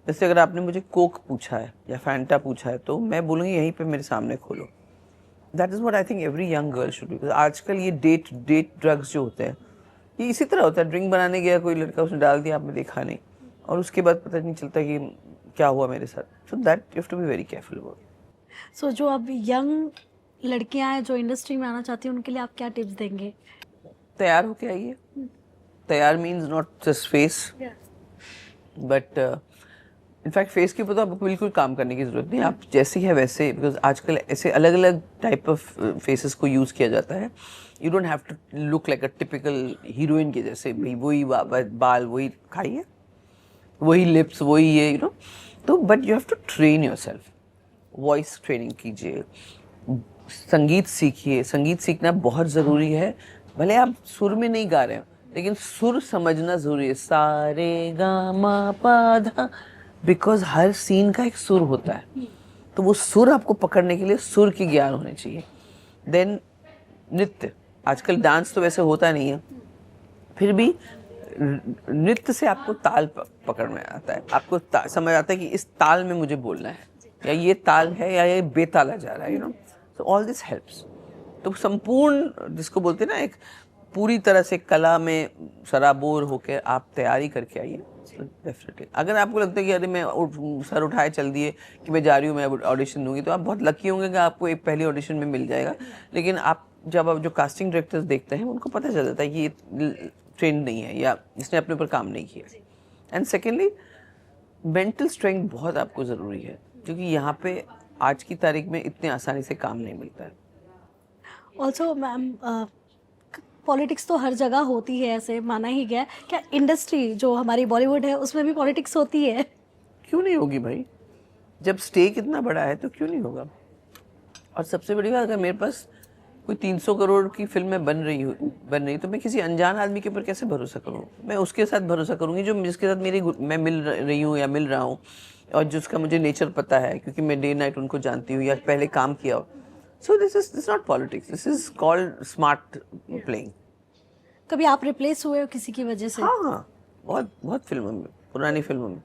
जैसे अगर आपने मुझे कोक पूछा है या फैंटा पूछा है तो मैं बोलूँगी यहीं पे मेरे सामने खोलो। That is what I think every young girl should do. आजकल ये डेट ड्रग्स जो होते हैं ये इसी तरह होता है। ड्रिंक बनाने गया कोई लड़का, उसने डाल दिया, आपने देखा नहीं, और उसके बाद पता नहीं चलता कि क्या हुआ मेरे साथ। So that you have to be very careful about. So जो अब यंग लड़कियां हैं जो इंडस्ट्री में आना चाहती हैं उनके लिए आप क्या टिप्स देंगे? तैयार होके आइए। तैयार means not just face, but in fact face के ऊपर तो आपको बिल्कुल काम करने की ज़रूरत नहीं, आप जैसी है वैसे। बिकॉज आजकल ऐसे अलग अलग टाइप ऑफ फेसेस को यूज़ किया जाता है। You don't have to look like a typical heroine के जैसे, भाई वही बाल, वही खाइए, वही लिप्स, वही ये, यू नो। तो but you have to train yourself, voice training कीजिए, संगीत सीखिए। संगीत सीखना बहुत ज़रूरी है। भले आप सुर में नहीं गा रहे हो, लेकिन सुर समझना ज़रूरी है। सा रे गा मा पा धा, बिकॉज हर सीन का एक सुर होता है, तो वो सुर आपको पकड़ने के लिए सुर की ज्ञान होने चाहिए। देन नृत्य, आजकल डांस तो वैसे होता नहीं है, फिर भी नृत्य से आपको ताल पकड़ में आता है, आपको समझ आता है कि इस ताल में मुझे बोलना है, या ये ताल है या ये बेताला जा रहा है, you know. So all this helps. तो संपूर्ण जिसको बोलते हैं ना, एक पूरी तरह से कला में सराबोर होकर आप तैयारी करके आइए। डेफिनेटली अगर आपको लगता है कि अरे मैं सर उठाए चल दिए कि मैं जा रही हूँ, मैं ऑडिशन दूंगी, तो आप बहुत लकी होंगे कि आपको एक पहली ऑडिशन में मिल जाएगा। लेकिन आप जब जो कास्टिंग डायरेक्टर्स देखते हैं उनको पता चल जाता है कि ये ट्रेंड नहीं है या इसने अपने ऊपर काम नहीं किया। एंड सेकेंडली मेंटल स्ट्रेंथ बहुत आपको ज़रूरी है, क्योंकि यहाँ पे आज की तारीख में इतने आसानी से काम नहीं मिलता है। ऑल्सो मैम, पॉलिटिक्स तो हर जगह होती है, ऐसे माना ही गया है। क्या इंडस्ट्री जो हमारी बॉलीवुड है उसमें भी पॉलिटिक्स होती है? क्यों नहीं होगी भाई, जब स्टेक इतना बड़ा है तो क्यों नहीं होगा। और सबसे बड़ी बात, अगर मेरे पास कोई 300 करोड़ की फिल्में बन रही तो मैं किसी अनजान आदमी के ऊपर कैसे भरोसा करूँ? मैं उसके साथ भरोसा करूँगी जिसके साथ मैं मिल रही हूँ या मिल रहा हूँ, और जिसका मुझे नेचर पता है, क्योंकि मैं डे नाइट उनको जानती हूँ या पहले काम किया हो। So this not politics, this is called smart playing. कभी आप रिप्लेस हुए हो किसी की वजह से? हाँ, बहुत फिल्मों में, पुरानी फिल्मों में।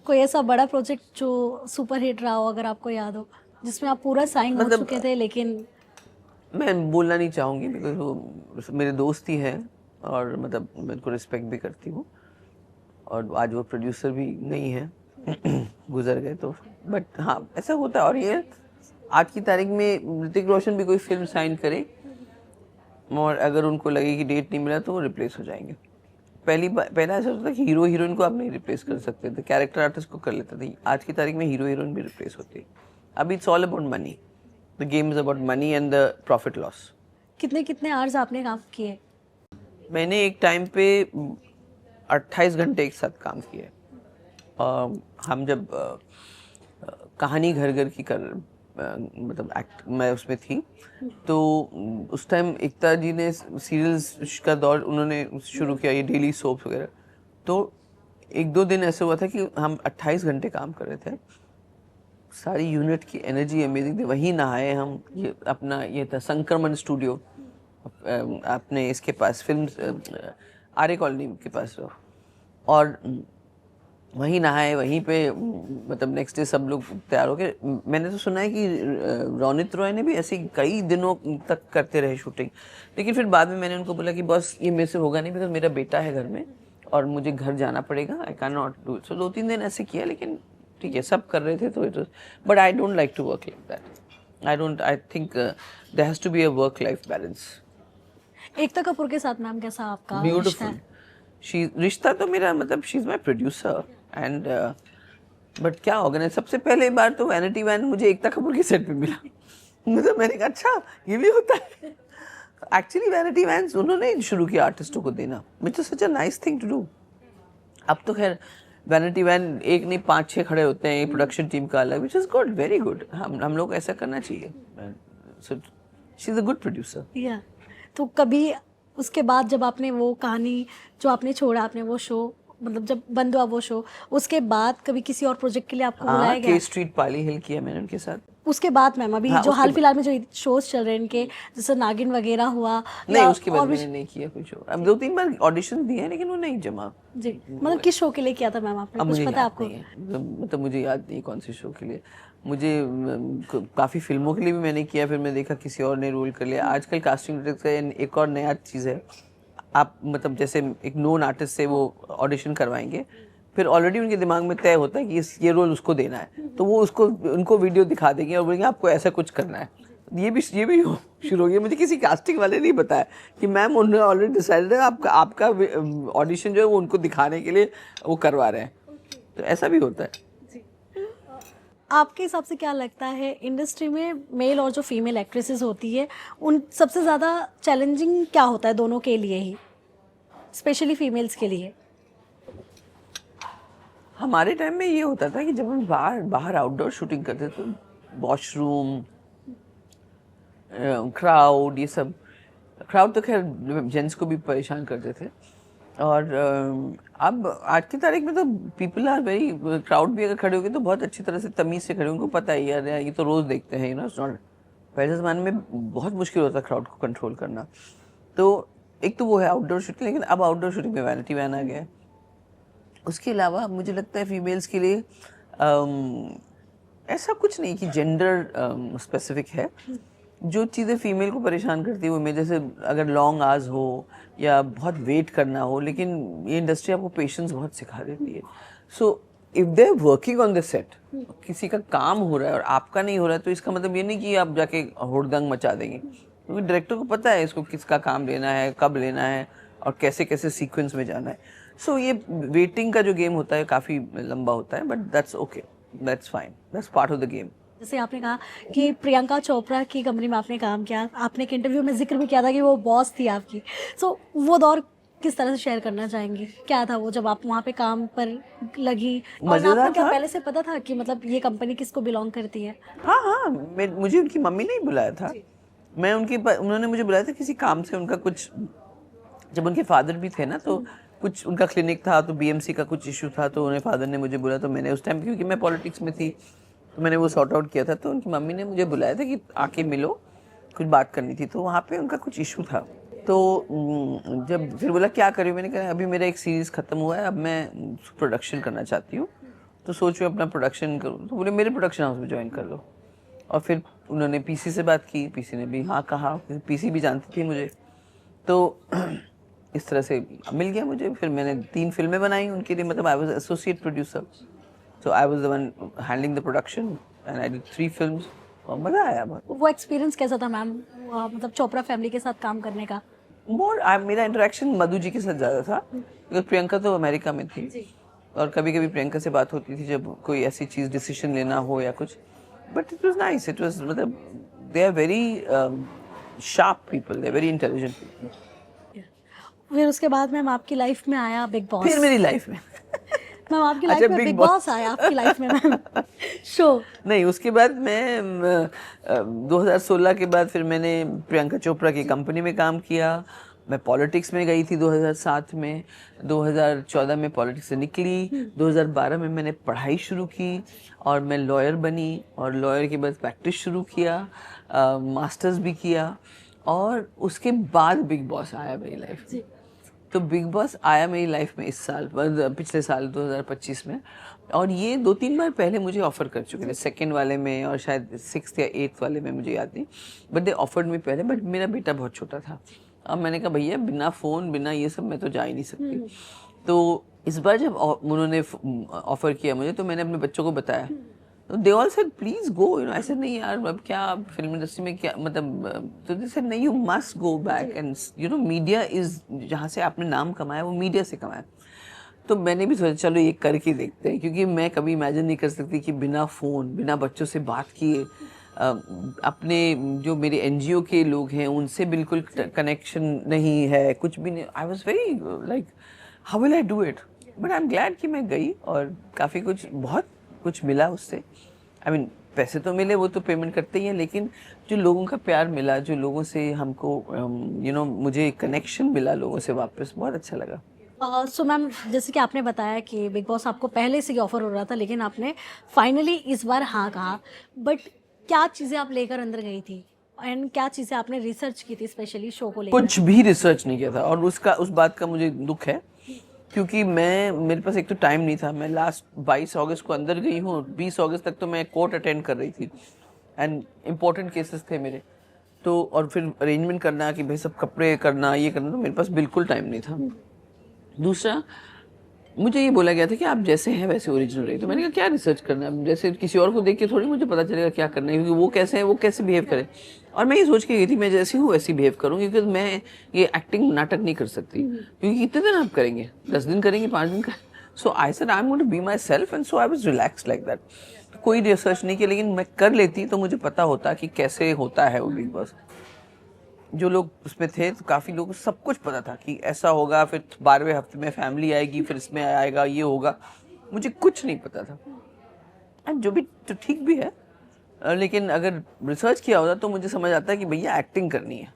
कोई ऐसा बड़ा प्रोजेक्ट जो सुपर हिट रहा हो, अगर आपको याद हो, जिसमें आप पूरा साइन हो चुके थे लेकिन? मैं बोलना नहीं चाहूँगी, बिकॉज वो मेरे दोस्त ही हैं और मतलब मैं उनको रिस्पेक्ट भी करती हूँ, और आज वो प्रोड्यूसर भी नहीं है गुजर गए तो। बट हाँ, ऐसा होता है। और ये आज की तारीख में ऋतिक रोशन भी कोई फिल्म साइन करे और अगर उनको लगे कि डेट नहीं मिला तो वो रिप्लेस हो जाएंगे। पहला ऐसा होता था कि हीरो हीरोइन को आप नहीं रिप्लेस कर सकते थे, कैरेक्टर आर्टिस्ट को कर लेते थे। आज की तारीख में हीरो हीरोइन भी रिप्लेस होती है। अभी it's all about money, the game is about money and the profit loss. कितने आवर्स आपने काम किए? मैंने एक टाइम पे 28 घंटे एक साथ काम किए। हम जब कहानी घर घर की मतलब मैं उसमें थी, तो उस टाइम एकता जी ने सीरियल्स का दौर उन्होंने शुरू किया, ये डेली सोप्स वगैरह। तो एक दो दिन ऐसे हुआ था कि हम 28 घंटे काम कर रहे थे। सारी यूनिट की एनर्जी अमेजिंग थी। वहीं नहाए हम, ये था संक्रमण स्टूडियो अपने इसके पास, फिल्म आर्य कॉलोनी के पास। और वहीं नहाए, वहीं पे मतलब नेक्स्ट डे सब लोग तैयार हो गए। मैंने तो सुना है कि रौनित रॉय ने भी ऐसे ही कई दिनों तक करते रहे शूटिंग, लेकिन फिर बाद में मैंने उनको बोला कि बस ये मेरे से होगा नहीं, बिकॉज मेरा बेटा है घर में और मुझे घर जाना पड़ेगा, I can not do it. So 2-3 दिन ऐसे किया, लेकिन ठीक है, सब कर रहे थे तो it was, but I don't like to work like that. I think there has to be a work life balance. Ekta Kapoor के साथ मैम कैसा आपका रिश्ता ब्यूटीफुल। है? रिश्ता तो मेरा मतलब she is my producer and but क्या होगा ना, सबसे पहले बार तो वैनिटी वैन मुझे एकता कपूर के सेट पे मिला। मतलब मैंने कहा अच्छा ये भी होता है। एक्चुअली वैनिटी वैन उन्होंने शुरू किया आर्टिस्टों को देना, which is such a nice thing to do. अब तो खैर वैनिटी वैन एक नहीं 5-6 खड़े होते हैं, प्रोडक्शन टीम का अलग, which is good, very good. हम लोग ऐसा करना चाहिए। So she is a good producer. या तो कभी उसके बाद जब आपने वो कहानी जो आपने छोड़ा, आपने वो शो मतलब जब बंद हुआ वो शो, उसके बाद कभी किसी और प्रोजेक्ट के लिए आपको बुलाया हाँ, गया? के स्ट्रीट पाली हिल किया मैंने उनके साथ। उसके बाद मैम अभी हाँ, जो उसके हाल बाद। फिलहाल में जो शोज चल रहे हैं इनके, जैसे नागिन वगैरह हुआ नहीं, या उसके बाद और भी मैंने नहीं किया कुछ। अब 2-3 बार ऑडिशन दिए हैं, लेकिन वो नहीं जमा। जी, मतलब किस शो के लिए किया था मैम आपने, अब कुछ मुझे पता है याद आपको? नहीं है, मतलब मुझे याद नहीं कौन से शो के लिए। मुझे काफ़ी फिल्मों के लिए भी मैंने किया, फिर मैं देखा किसी और ने रोल कर लिया। आजकल कास्टिंग डायरेक्टर का एक और नया चीज़ है, आप मतलब जैसे एक नोन आर्टिस्ट से वो ऑडिशन करवाएंगे, फिर ऑलरेडी उनके दिमाग में तय होता है कि ये रोल उसको देना है, तो वो उनको वीडियो दिखा देंगे और बोलेंगे आपको ऐसा कुछ करना है। ये भी शुरू हो गया। मुझे किसी कास्टिंग वाले नहीं बताया कि मैम उन्होंने ऑलरेडी डिसाइडेड है आपका ऑडिशन जो है वो उनको दिखाने के लिए वो करवा रहे हैं, तो ऐसा भी होता है। आपके हिसाब से क्या लगता है इंडस्ट्री में मेल और जो फीमेल एक्ट्रेसेस होती है उन सबसे ज़्यादा चैलेंजिंग क्या होता है दोनों के लिए ही, स्पेशली फीमेल्स के लिए? हमारे टाइम में ये होता था कि जब हम बाहर आउटडोर शूटिंग करते थे, वॉशरूम, क्राउड, ये सब। क्राउड तो खैर जेंट्स को भी परेशान करते थे। और अब आज की तारीख में तो पीपल आर वेरी, क्राउड भी अगर खड़े होंगे तो बहुत अच्छी तरह से तमीज़ से खड़े, उनको पता है यार ये तो रोज़ देखते हैं, इट्स नॉट। पहले ज़माने में बहुत मुश्किल होता क्राउड को कंट्रोल करना। तो एक तो वो है आउटडोर शूटिंग, लेकिन अब आउटडोर शूटिंग में वैनिटी वैन आ गया है। उसके अलावा मुझे लगता है फीमेल्स के लिए ऐसा कुछ नहीं कि जेंडर स्पेसिफिक है। जो चीज़ें फीमेल को परेशान करती है वो में, जैसे अगर लॉन्ग आवर्स हो या बहुत वेट करना हो, लेकिन ये इंडस्ट्री आपको पेशेंस बहुत सिखा देती है। So if they are working on the set, किसी का काम हो रहा है और आपका नहीं हो रहा है, तो इसका मतलब ये नहीं कि आप जाके हुड़दंग मचा देंगे, क्योंकि डायरेक्टर को पता है इसको किसका काम लेना है, कब लेना है और कैसे कैसे सीक्वेंस में जाना है। सो ये वेटिंग का जो गेम होता है काफ़ी लंबा होता है, but that's okay, that's fine, that's part of the game. जैसे आपने कहा कि प्रियंका चोपड़ा की कंपनी में आपने काम किया, आपने एक इंटरव्यू में जिक्र भी किया था कि वो बॉस थी आपकी। सो वो दौर किस तरह से शेयर करना चाहेंगी? क्या था वो जब आप वहाँ पे काम पर लगी, और मज़ेदार आपको क्या था। पहले से पता था कि मतलब ये कंपनी किसको बिलोंग करती है? हाँ हाँ, मुझे उनकी मम्मी ने ही बुलाया था। मैं उन्होंने मुझे बुलाया था किसी काम से, उनका कुछ, जब उनके फादर भी थे ना, तो कुछ उनका क्लिनिक था, तो बीएमसी का कुछ इशू था, तो उन्हें फादर ने मुझे बुलाया। तो मैंने उस टाइम, क्योंकि मैं पॉलिटिक्स में थी, तो मैंने वो सॉर्ट आउट किया था। तो उनकी मम्मी ने मुझे बुलाया था कि आके मिलो, कुछ बात करनी थी। तो वहाँ पे उनका कुछ इशू था। तो जब फिर बोला क्या करूँ, मैंने कहा अभी मेरा एक सीरीज़ ख़त्म हुआ है, अब मैं प्रोडक्शन करना चाहती हूँ, तो सोच रही हूँ अपना प्रोडक्शन करूँ। तो बोले मेरे प्रोडक्शन हाउस में ज्वाइन कर लो। और फिर उन्होंने पीसी से बात की, पीसी ने भी हाँ कहा, पीसी भी जानती थी मुझे। तो इस तरह से मिल गया मुझे। फिर मैंने 3 फिल्में बनाई उनके लिए, मतलब I was associate producer, so I was the one handling the production and I did 3 films और मज़ा आया बहुत। वो एक्सपीरियंस कैसा था मैम, मतलब चोपड़ा फैमिली के साथ काम करने का? मेरा इंटरेक्शन मधु जी के साथ ज़्यादा था, क्योंकि प्रियंका तो अमेरिका में थी और कभी कभी प्रियंका से बात होती थी जब कोई ऐसी चीज़ डिसीजन लेना हो या कुछ। But it was nice, it was, मतलब they are very sharp people, they are very intelligent people. फिर उसके बाद मैम आपकी लाइफ में आया बिग बॉस। फिर मेरी लाइफ में मैम आपकी अच्छा, लाइफ में Big बिग Boss। बॉस आया आपकी लाइफ में मैम शो। नहीं, उसके बाद मैं 2016 के बाद फिर मैंने प्रियंका चोपड़ा की कंपनी में काम किया। मैं पॉलिटिक्स में गई थी 2007 में, 2014 में पॉलिटिक्स से निकली, 2012 में मैंने पढ़ाई शुरू की और मैं लॉयर बनी, और लॉयर के बाद प्रैक्टिस शुरू किया, मास्टर्स भी किया, और उसके बाद बिग बॉस आया मेरी लाइफ में। तो बिग बॉस आया मेरी लाइफ में इस साल, पिछले साल 2025 में, और ये 2-3 बार पहले मुझे ऑफर कर चुके थे, सेकंड वाले में और शायद 6th या 8th वाले में, मुझे याद नहीं, बट दे ऑफर्ड मी पहले, बट मेरा बेटा बहुत छोटा था। अब मैंने कहा भैया बिना फ़ोन बिना ये सब मैं तो जा ही नहीं सकती। तो इस बार जब उन्होंने ऑफर किया मुझे, तो मैंने अपने बच्चों को बताया, they all said please go, you know. ऐसे नहीं यार, अब क्या फिल्म इंडस्ट्री में क्या मतलब, तो दे सेड नहीं, you must go back and you know media is, जहाँ से आपने नाम कमाया वो मीडिया से कमाया। तो मैंने भी सोचा चलो ये करके देखते हैं, क्योंकि मैं कभी इमेजिन नहीं कर सकती कि बिना फ़ोन बिना बच्चों से बात किए, अपने जो मेरे एनजीओ के लोग हैं उनसे बिल्कुल कनेक्शन नहीं है, कुछ भी नहीं। I was very like how will I do it, but I am glad कि मैं गई और काफ़ी कुछ, बहुत कुछ मिला उससे। आई मीन पैसे तो मिले, वो तो पेमेंट करते ही हैं, लेकिन जो लोगों का प्यार मिला, जो लोगों से हमको यू नो मुझे कनेक्शन मिला लोगों से वापस, बहुत अच्छा लगा। सो मैम, जैसे कि आपने बताया कि बिग बॉस आपको पहले से ही ऑफर हो रहा था, लेकिन आपने फाइनली इस बार हाँ कहा, बट क्या चीज़ें आप लेकर अंदर गई थी एंड क्या चीज़ें आपने रिसर्च की थी स्पेशली शो को लेकर? कुछ भी रिसर्च नहीं किया था, और उस बात का मुझे दुख है, क्योंकि मेरे पास एक तो टाइम नहीं था। मैं लास्ट 22 अगस्त को अंदर गई हूँ, 20 अगस्त तक तो मैं कोर्ट अटेंड कर रही थी एंड इम्पोर्टेंट केसेस थे मेरे, तो और फिर अरेंजमेंट करना कि भाई सब कपड़े करना, ये करना, तो मेरे पास बिल्कुल टाइम नहीं था। दूसरा, मुझे ये बोला गया था कि आप जैसे हैं वैसे ओरिजिनल रहिए, तो मैंने कहा क्या रिसर्च करना है, जैसे किसी और को देख के थोड़ी मुझे पता चलेगा क्या करना है, क्योंकि वो कैसे हैं, वो कैसे बिहेव करें। और मैं ये सोच के गई थी मैं जैसी हूँ वैसी बिहेव करूँ, क्योंकि मैं ये एक्टिंग नाटक नहीं कर सकती, क्योंकि कितने दिन आप करेंगे, 10 दिन करेंगे, 5 दिन करेंगे। So I said I am going to be myself, and so I was relax like that. कोई रिसर्च नहीं किया, लेकिन मैं कर लेती तो मुझे पता होता कि कैसे होता है वो बिग बॉस। जो लोग उसमें थे तो काफ़ी लोगों को सब कुछ पता था कि ऐसा होगा, फिर 12वें हफ्ते में फैमिली आएगी, फिर इसमें आएगा, ये होगा, मुझे कुछ नहीं पता था। एंड जो भी तो ठीक भी है, लेकिन अगर रिसर्च किया होता तो मुझे समझ आता है कि भैया एक्टिंग करनी है,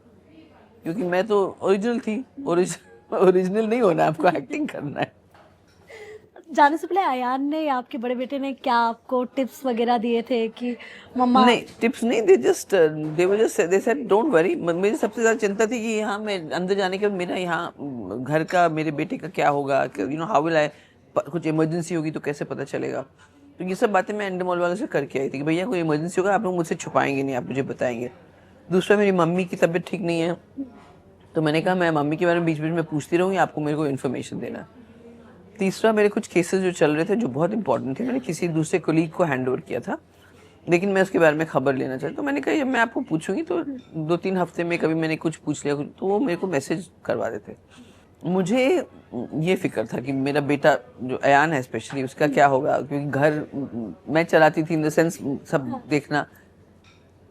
क्योंकि मैं तो ओरिजिनल थी। ओरिजिनल नहीं होना, आपको एक्टिंग करना है। जाने से पहले अयान ने, आपके बड़े बेटे ने क्या आपको टिप्स वगैरह दिए थे कि मम्मा? नहीं, टिप्स नहीं, दे सेड डोंट वरी। मुझे सबसे ज़्यादा चिंता थी कि यहाँ मैं अंदर जाने के बाद मेरा यहाँ घर का, मेरे बेटे का क्या होगा, you know how will I, कुछ इमरजेंसी होगी तो कैसे पता चलेगा। तो ये सब बातें मैं एंडमॉल वालों से करके आई थी कि भैया कोई इमरजेंसी होगा आप लोग मुझसे छुपाएंगे नहीं, आप मुझे बताएंगे। दूसरा, मेरी मम्मी की तबीयत ठीक नहीं है, तो मैंने कहा मैं मम्मी के बारे में बीच बीच में पूछती रहूँगी, आपको मेरे को इन्फॉर्मेशन देना है। तीसरा, मेरे कुछ केसेस जो चल रहे थे जो बहुत इंपॉर्टेंट थे, मैंने किसी दूसरे कोलीग को हैंड ओवर किया था, लेकिन मैं उसके बारे में खबर लेना चाहती, तो मैंने कहा जब मैं आपको पूछूंगी तो 2-3 हफ्ते में कभी मैंने कुछ पूछ लिया तो वो मेरे को मैसेज करवा देते। मुझे ये फिक्र था कि मेरा बेटा जो अयान है स्पेशली, उसका क्या होगा, क्योंकि घर मैं चलाती थी, इन द सेंस सब देखना,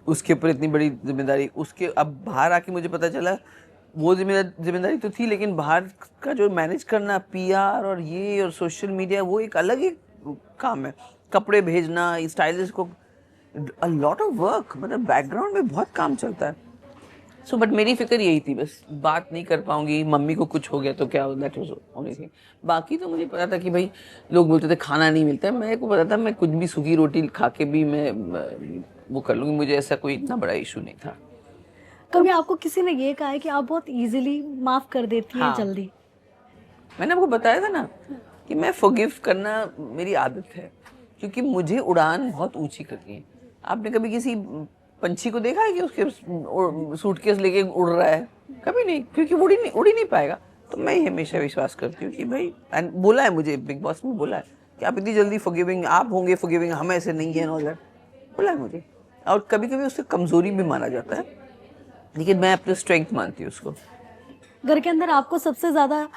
उसके ऊपर इतनी बड़ी जिम्मेदारी, उसके अब बाहर आके मुझे पता चला वो जिम्मेदारी तो थी, लेकिन बाहर का जो मैनेज करना, पीआर और ये और सोशल मीडिया, वो एक अलग ही काम है। कपड़े भेजना, स्टाइलिस्ट को, अ लॉट ऑफ वर्क, मतलब बैकग्राउंड में बहुत काम चलता है। सो बट मेरी फिक्र यही थी, बस बात नहीं कर पाऊंगी, मम्मी को कुछ हो गया तो क्या, दैट वाज ओनली थिंग। बाकी तो मुझे पता था कि भाई लोग बोलते थे खाना नहीं मिलता है, मेरे को पता था मैं कुछ भी सूखी रोटी खा के भी मैं वो कर लूँगी, मुझे ऐसा कोई इतना बड़ा इशू नहीं था। कभी आपको किसी ने ये कहा है कि आप बहुत इजीली माफ कर देती हैं? हाँ। जल्दी? मैंने आपको बताया था ना कि मैं फॉरगिव करना मेरी आदत है, क्योंकि मुझे उड़ान बहुत ऊंची करनी है। आपने कभी किसी पंछी को देखा है कि उसके सूटकेस लेके उड़ रहा है? कभी नहीं, क्योंकि उड़ ही नहीं पाएगा। तो मैं हमेशा विश्वास करती हूँ कि भाई, एंड बोला है मुझे, बिग बॉस में बोला है कि आप इतनी जल्दी फॉरगिविंग, आप होंगे फॉरगिविंग, हम ऐसे नहीं है, ऑल दैट बोला है मुझे। और कभी कभी उससे कमजोरी भी माना जाता है, लेकिन मैं अपनी स्ट्रेंथ मानती हूँ उसको। घर के अंदर आपको सबसे ज़्यादा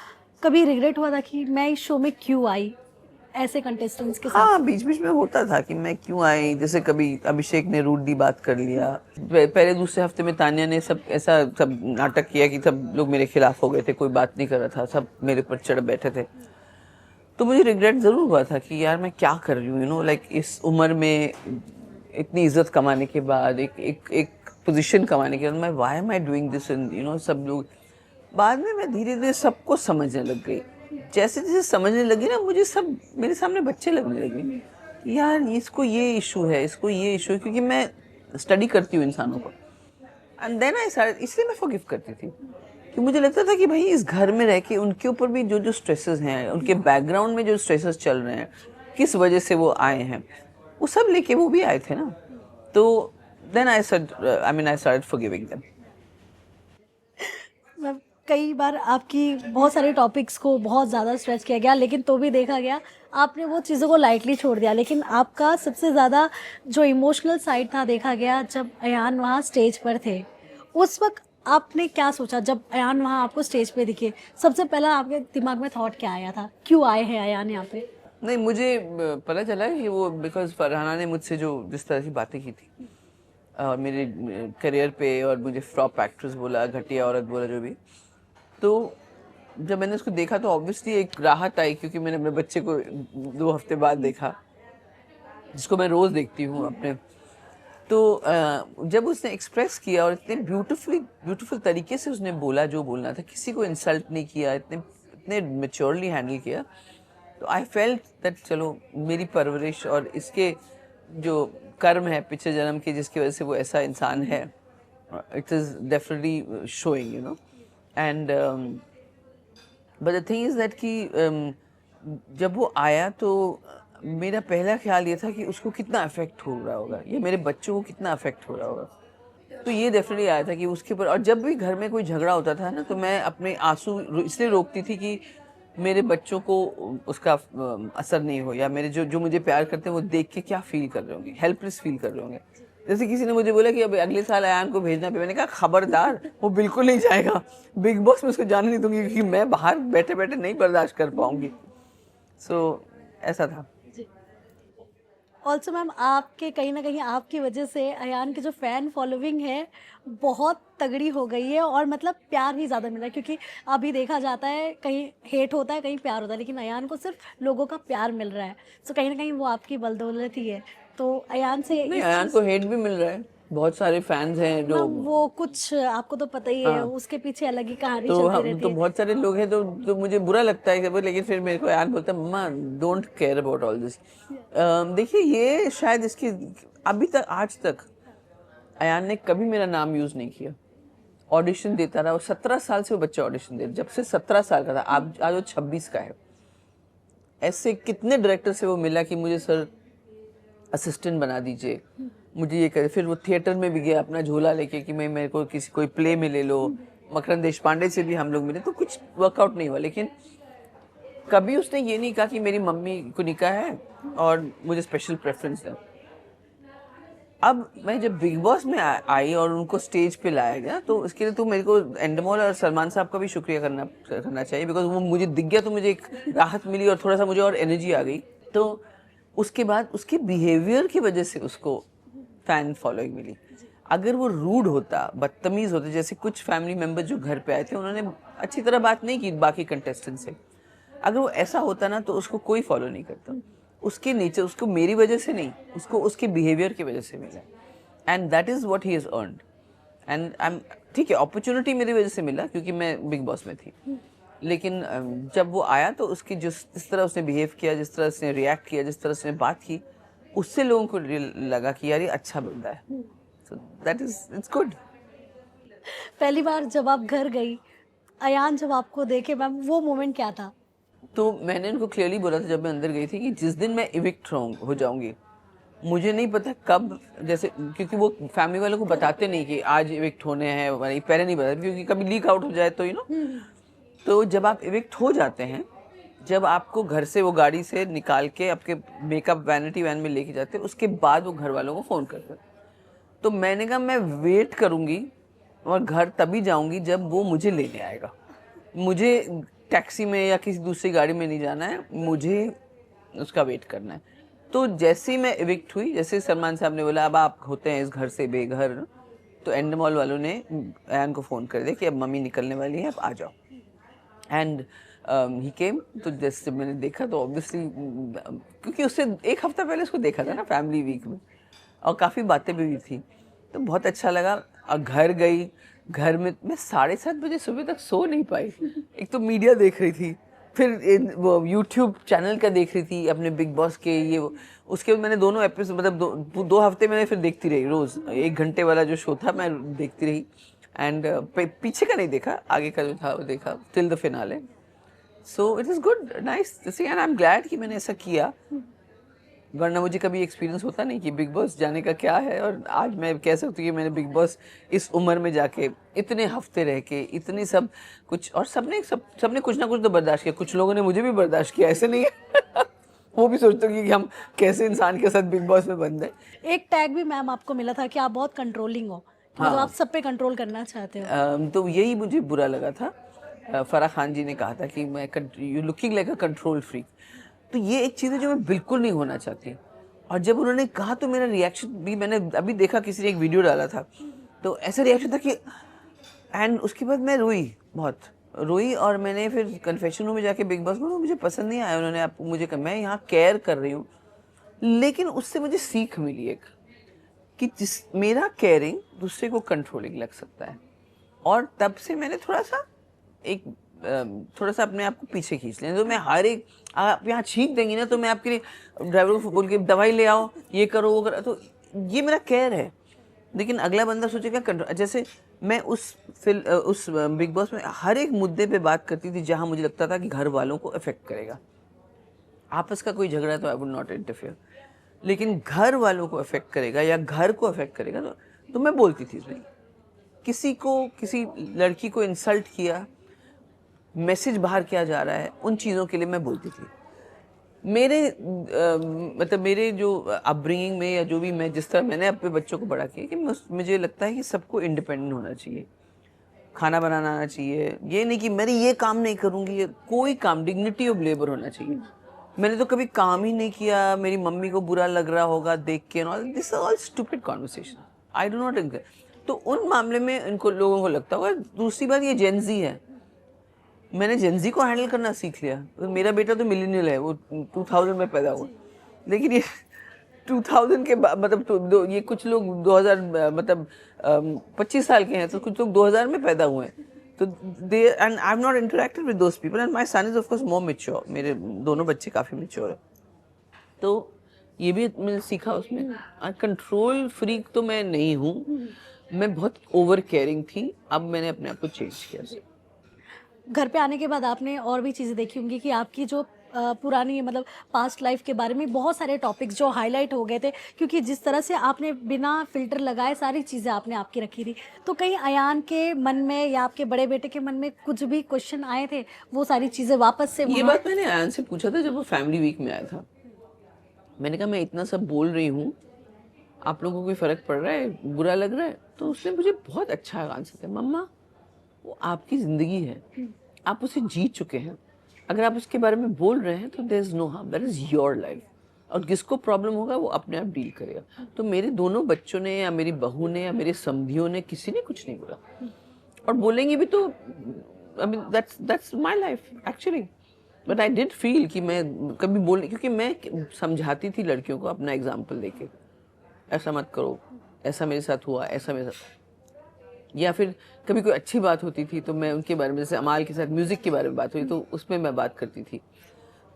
कभी रिग्रेट हुआ था कि मैं इस शो में क्यों आई ऐसे कंटेस्टेंट्स के साथ? हाँ, बीच बीच में होता था कि मैं क्यों आई, जैसे कभी अभिषेक ने रूडली बात कर लिया, पहले दूसरे हफ्ते में तानिया ने सब नाटक किया कि सब लोग मेरे खिलाफ हो गए थे, कोई बात नहीं कर रहा था, सब मेरे पर चढ़ बैठे थे। तो मुझे रिग्रेट ज़रूर हुआ था कि यार मैं क्या कर रही हूँ, यू नो, लाइक इस उम्र में इतनी इज्जत कमाने के बाद, एक पोजीशन कमाने के बाद, मैं why am I doing this, and you know सब लोग। बाद में मैं धीरे धीरे सबको समझने लग गई, जैसे जैसे समझने लगी ना, मुझे सब मेरे सामने बच्चे लगने लगे, यार इसको ये इशू है, इसको ये इशू है, क्योंकि मैं स्टडी करती हूँ इंसानों को, एंड देन आई स्टार्टेड, इसलिए मैं फॉरगिव करती थी। कि मुझे लगता था कि भाई इस घर में रह के उनके ऊपर भी जो जो स्ट्रेसेस हैं, उनके बैकग्राउंड में जो स्ट्रेसेस चल रहे हैं, किस वजह से वो आए हैं, वो सब लेके वो भी आए थे ना। तो then I started forgiving them. मैं कई बार आपकी बहुत सारे टॉपिक्स को बहुत ज़्यादा स्ट्रेच किया गया, लेकिन तो भी देखा गया आपने वो चीज़ों को लाइटली छोड़ दिया। लेकिन आपका सबसे ज़्यादा जो इमोशनल साइड था देखा गया जब अयान वहाँ स्टेज पर थे। उस वक्त आपने क्या सोचा जब अयान वहाँ आपको स्टेज पे दिखे? सबसे पहला आपके दिमाग में थॉट क्या आया था, क्यों आए हैं अयान यहाँ पे? नहीं, मुझे पता चला कि वो बिकॉज फरहाना ने मुझसे जो जिस तरह की बातें की थी और मेरे करियर पे, और मुझे फ्लॉप एक्ट्रेस बोला, घटिया औरत बोला, जो भी, तो जब मैंने उसको देखा तो ऑब्वियसली एक राहत आई, क्योंकि मैंने अपने बच्चे को 2 हफ्ते बाद देखा, जिसको मैं रोज़ देखती हूँ अपने। तो जब उसने एक्सप्रेस किया और इतने ब्यूटीफुल तरीके से उसने बोला जो बोलना था, किसी को इंसल्ट नहीं किया, इतने इतने मेच्योरली हैंडल किया, तो आई फेल्ट दैट चलो मेरी परवरिश और इसके जो कर्म है पिछले जन्म के, जिसकी वजह से वो ऐसा इंसान है, it is definitely showing, you know. And but the thing is that कि जब वो आया तो मेरा पहला ख्याल ये था कि उसको कितना अफेक्ट हो रहा होगा, या मेरे बच्चों को कितना अफेक्ट हो रहा होगा। तो ये डेफिनेटली आया था कि उसके ऊपर। और जब भी घर में कोई झगड़ा होता था ना, तो मैं अपने आंसू इसलिए रोकती थी कि मेरे बच्चों को उसका असर नहीं हो, या मेरे जो जो मुझे प्यार करते हैं वो देख के क्या फील कर रहे होंगे, हेल्पलेस फील कर रहे होंगे। जैसे किसी ने मुझे बोला कि अब अगले साल अयान को भेजना पे, मैंने कहा खबरदार, वो बिल्कुल नहीं जाएगा, बिग बॉस में उसको जाने नहीं दूंगी, क्योंकि मैं बाहर बैठे बैठे नहीं बर्दाश्त कर पाऊंगी। सो ऐसा था। ऑल्सो मैम, आपके कहीं ना कहीं आपकी वजह से अयान की जो फ़ैन फॉलोइंग है बहुत तगड़ी हो गई है, और मतलब प्यार ही ज़्यादा मिल रहा है। क्योंकि अभी देखा जाता है कहीं हेट होता है, कहीं प्यार होता है, लेकिन अयान को सिर्फ लोगों का प्यार मिल रहा है। सो कहीं ना कहीं वो आपकी बदौलत ही है। तो अयान से नहीं, अयान को हेट भी मिल रहा है, बहुत सारे फैंस हैं जो, मैम वो कुछ आपको तो पता ही है, हाँ, उसके पीछे अलग ही कहानी तो चलती हम रहती तो है। बहुत सारे लोग हैं तो मुझे बुरा लगता है कि लेकिन फिर मेरे को अयान बोलता है mamma don't care about all this. देखिए, ये शायद इसकी अभी तक, आज तक अयान ने कभी मेरा नाम यूज नहीं किया। ऑडिशन देता रहा, और 17 साल से वो बच्चा ऑडिशन दे, जब से 17 साल का था, आज वो 26 का है। ऐसे कितने डायरेक्टर से वो मिला कि मुझे सर असिस्टेंट बना दीजिए, मुझे ये करे। फिर वो थिएटर में भी गया अपना झोला लेके कि मैं, मेरे को किसी कोई प्ले में ले लो। मकरंद देशपांडे से भी हम लोग मिले, तो कुछ वर्कआउट नहीं हुआ। लेकिन कभी उसने ये नहीं कहा कि मेरी मम्मी को निकाह है और मुझे स्पेशल प्रेफरेंस है। अब मैं जब बिग बॉस में आई और उनको स्टेज पे लाया गया, तो इसके लिए तो मेरे को एंडमोल और सलमान साहब का भी शुक्रिया करना चाहिए, बिकॉज वो मुझे दिख गया तो मुझे एक राहत मिली और थोड़ा सा मुझे और एनर्जी आ गई। तो उसके बाद उसके बिहेवियर की वजह से उसको फैन फॉलोइंग मिली। अगर वो रूड होता, बदतमीज होता, जैसे कुछ फैमिली मेंबर जो घर पे आए थे, उन्होंने अच्छी तरह बात नहीं की बाकी कंटेस्टेंट से, अगर वो ऐसा होता ना, तो उसको कोई फॉलो नहीं करता। उसके नीचे, उसको मेरी वजह से नहीं, उसको उसके बिहेवियर की वजह से मिला, and that is what he has earned. And I M, ठीक है, अपॉर्चुनिटी मेरी वजह से मिला क्योंकि मैं बिग बॉस में थी, लेकिन जब वो आया तो उसकी जिस तरह उसने बिहेव किया, जिस तरह उसने रिएक्ट किया, जिस तरह उसने बात की, उससे लोगों को लगा कि यार ये अच्छा बंदा है। So that is, it's good. पहली बार जब आप घर गई, अयान जब आपको देखे मैम, वो मोमेंट क्या था? तो मैंने उनको क्लियरली बोला था जब मैं अंदर गई थी कि जिस दिन मैं इविक्ट हो जाऊंगी, मुझे नहीं पता कब, जैसे क्योंकि वो फैमिली वालों को बताते नहीं कि आज इविक्ट होने हैं, पहले नहीं बताते, क्योंकि कभी लीक आउट हो जाए तो यू नो। तो जब आप इविक्ट हो जाते हैं, जब आपको घर से वो गाड़ी से निकाल के आपके मेकअप वैनिटी वैन में लेके जाते हैं, उसके बाद वो घर वालों को फ़ोन करते हैं। तो मैंने कहा मैं वेट करूँगी और घर तभी जाऊँगी जब वो मुझे लेने आएगा। मुझे टैक्सी में या किसी दूसरी गाड़ी में नहीं जाना है, मुझे उसका वेट करना है। तो जैसे ही मैं इविक्ट हुई, जैसे सलमान साहब ने बोला अब आप होते हैं इस घर से बेघर, तो एंड मॉल वालों ने अयान को फ़ोन कर दिया कि अब मम्मी निकलने वाली है, अब आ जाओ। एंड ही केम। तो जैसे मैंने देखा तो ऑब्वियसली, क्योंकि उससे 1 हफ्ता पहले उसको देखा था ना फैमिली वीक में, और काफ़ी बातें भी हुई थी, तो बहुत अच्छा लगा। और घर गई, घर में मैं 7:30 बजे सुबह तक सो नहीं पाई। एक तो मीडिया देख रही थी, फिर वो यूट्यूब चैनल का देख रही थी अपने बिग बॉस के, ये वो। उसके बाद मैंने दोनों एपिसोड, मतलब 2 हफ्ते मैंने फिर देखती रही, रोज़ 1 घंटे वाला जो शो था मैं देखती रही। एंड पीछे का नहीं देखा, आगे का जो था वो देखा till the finale. So it is good, nice to see, and I am glad कि मैंने ऐसा किया, वरना मुझे कभी एक्सपीरियंस होता नहीं कि बिग बॉस जाने का क्या है. और आज मैं कह सकती हूँ कि मैंने बिग बॉस इस उम्र में जाके इतने हफ्ते रह के इतनी सब कुछ, और सबने कुछ ना कुछ तो बर्दाश्त किया. कुछ लोगों ने मुझे भी बर्दाश्त किया, ऐसे नहीं है वो भी सोचते हैं कि हम कैसे इंसान के साथ बिग बॉस में बंद हैं. एक टैग भी मैम आपको मिला था कि आप बहुत कंट्रोलिंग हो, कि मतलब हाँ. आप सब पे कंट्रोल करना चाहते हो. तो यही मुझे बुरा लगा था. फराह खान जी ने कहा था कि मैं you looking like a control freak. तो ये एक चीज़ है जो मैं बिल्कुल नहीं होना चाहती. और जब उन्होंने कहा तो मेरा रिएक्शन भी, मैंने अभी देखा किसी ने एक वीडियो डाला था, तो ऐसा रिएक्शन था कि, एंड उसके बाद मैं बहुत रोई. और मैंने फिर कन्फेशन रूम में जाके बिग बॉस को, मुझे पसंद नहीं आया. उन्होंने आप मुझे कहा मैं यहाँ केयर कर रही हूँ, लेकिन उससे मुझे सीख मिली एक, कि मेरा केयरिंग दूसरे को कंट्रोलिंग लग सकता है. और तब से मैंने थोड़ा सा अपने आप को पीछे खींच लिया. तो मैं हर एक, आप यहाँ छींक देंगी ना तो मैं आपके लिए ड्राइवर को बोल के दवाई ले आओ, ये करो वो करो. तो ये मेरा केयर है. लेकिन अगला बंदा सोचेगा कंट्रोल. जैसे मैं उस बिग बॉस में हर एक मुद्दे पे बात करती थी जहाँ मुझे लगता था कि घर वालों को अफेक्ट करेगा. आपस का कोई झगड़ा है तो आई वुड नॉट इंटरफेयर, लेकिन घर वालों को अफेक्ट करेगा या घर को अफेक्ट करेगा तो मैं बोलती थी. नहीं, किसी लड़की को इंसल्ट किया, मैसेज बाहर किया जा रहा है, उन चीज़ों के लिए मैं बोलती थी. मतलब मेरे जो अपब्रिंगिंग में, या जो भी मैं जिस तरह मैंने अपने बच्चों को बड़ा किया, कि मुझे लगता है कि सबको इंडिपेंडेंट होना चाहिए, खाना बनाना आना चाहिए. ये नहीं कि मैं ये काम नहीं करूँगी, कोई काम, डिग्निटी ऑफ लेबर होना चाहिए. मैंने तो कभी काम ही नहीं किया, मेरी मम्मी को बुरा लग रहा होगा देख के. This all stupid conversation, I do not agree. तो उन मामले में इनको लोगों को लगता होगा. दूसरी बात, ये जेनजी है, मैंने जेनजी को हैंडल करना सीख लिया. मेरा बेटा तो मिलेनियल है, वो 2000 में पैदा हुआ, लेकिन ये 2000 के बाद, मतलब ये कुछ लोग 2000 मतलब 25 साल के हैं, तो कुछ लोग 2000 में पैदा हुए हैं. तो they, and I have not interacted with those people, and my son is of course more mature. मेरे दोनों बच्चे काफ़ी मैच्योर है. तो ये भी मैंने सीखा उसमें. कंट्रोल फ्रीक तो मैं नहीं हूँ, मैं बहुत ओवर केयरिंग थी. अब मैंने अपने आप को चेंज किया. घर पे आने के बाद आपने और भी चीज़ें देखी होंगी कि आपकी जो पुरानी मतलब पास्ट लाइफ के बारे में बहुत सारे टॉपिक्स जो हाईलाइट हो गए थे, क्योंकि जिस तरह से आपने बिना फिल्टर लगाए सारी चीज़ें आपने आपकी रखी थी. तो कहीं अयान के मन में या आपके बड़े बेटे के मन में कुछ भी क्वेश्चन आए थे, वो सारी चीज़ें वापस से ये बात मैंने अयान से पूछा था जब वो फैमिली वीक में आया था. मैंने कहा मैं इतना सब बोल रही हूँ, आप लोगों को कोई फ़र्क पड़ रहा है, बुरा लग रहा है? तो उसने मुझे बहुत अच्छा आंसर दिया, मम्मा वो आपकी ज़िंदगी है, आप उसे जी चुके हैं. अगर आप उसके बारे में बोल रहे हैं तो there is no harm, that is your life. और किसको प्रॉब्लम होगा वो अपने आप डील करेगा. तो मेरे दोनों बच्चों ने या मेरी बहू ने या मेरे समधियों ने, किसी ने कुछ नहीं बोला. और बोलेंगे भी तो, I mean that's my life actually. But I did feel कि मैं कभी बोल, क्योंकि मैं समझाती थी लड़कियों को अपना एग्जाम्पल देके, ऐसा मत करो, ऐसा मेरे साथ हुआ, ऐसा मेरे साथ. या फिर कभी कोई अच्छी बात होती थी तो मैं उनके बारे में, जैसे अमाल के साथ म्यूज़िक के बारे में बात हुई तो उसमें मैं बात करती थी.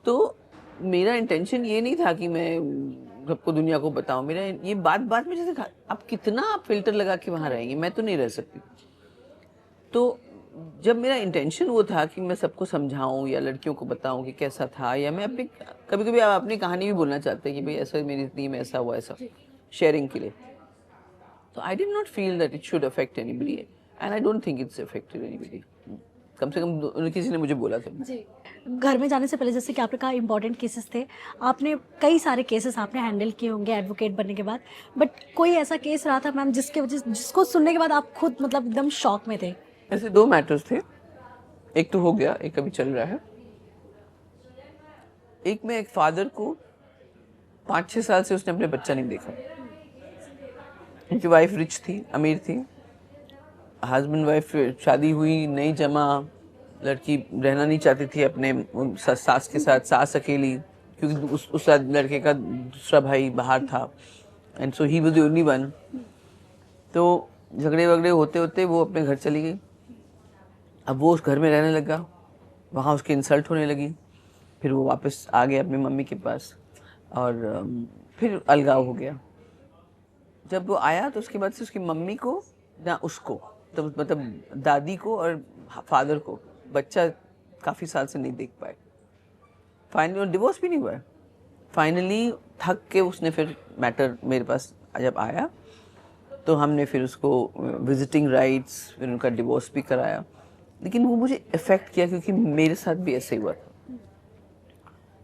तो मेरा इंटेंशन ये नहीं था कि मैं सबको दुनिया को बताऊं. मेरा ये बात में, जैसे आप कितना आप फिल्टर लगा के वहाँ रहेंगे, मैं तो नहीं रह सकती. तो जब मेरा इंटेंशन वो था कि मैं सबको समझाऊं या लड़कियों को बताऊं कि कैसा था, या मैं अपनी कभी आप अपनी कहानी भी बोलना चाहते हैं कि भाई ऐसा मेरी टीम में ऐसा हुआ, ऐसा शेयरिंग के लिए. तो I did not feel that it should affect anybody, and I don't think it's affected anybody. कम से कम किसी ने मुझे बोला था. जी. घर में जाने से पहले जैसे कि आपने कहा इंपॉर्टेंट केसेस थे, आपने कई सारे केसेस आपने हैंडल किए होंगे एडवोकेट बनने के बाद, बट कोई ऐसा केस रहा था मैम जिसको सुनने के बाद आप खुद मतलब एकदम शॉक में थे? ऐसे 2 मैटर्स थे, एक तो हो गया, एक अभी चल रहा है. एक में एक फादर को 5-6 साल से उसने अपने बच्चा नहीं देखा. उनकी वाइफ रिच थी, अमीर थी, हस्बैंड वाइफ शादी हुई, नहीं जमा, लड़की रहना नहीं चाहती थी अपने सास के साथ, सास अकेली, क्योंकि उस लड़के का दूसरा भाई बाहर था, and so he was the only one. तो झगड़े वगड़े होते होते वो अपने घर चली गई. अब वो उस घर में रहने लगा, वहाँ उसकी इंसल्ट होने लगी. फिर वो वापस आ गया अपनी मम्मी के पास, और फिर अलगाव हो गया. जब वो आया तो उसके बाद से उसकी मम्मी को, ना उसको, तो मतलब दादी को और फादर को बच्चा काफ़ी साल से नहीं देख पाए। फाइनली डिवोर्स भी नहीं हुआ है। फाइनली थक के उसने फिर मैटर मेरे पास जब आया तो हमने फिर उसको विजिटिंग राइट्स, फिर उनका डिवोर्स भी कराया। लेकिन वो मुझे इफ़ेक्ट किया क्योंकि मेरे साथ भी ऐसे हुआ था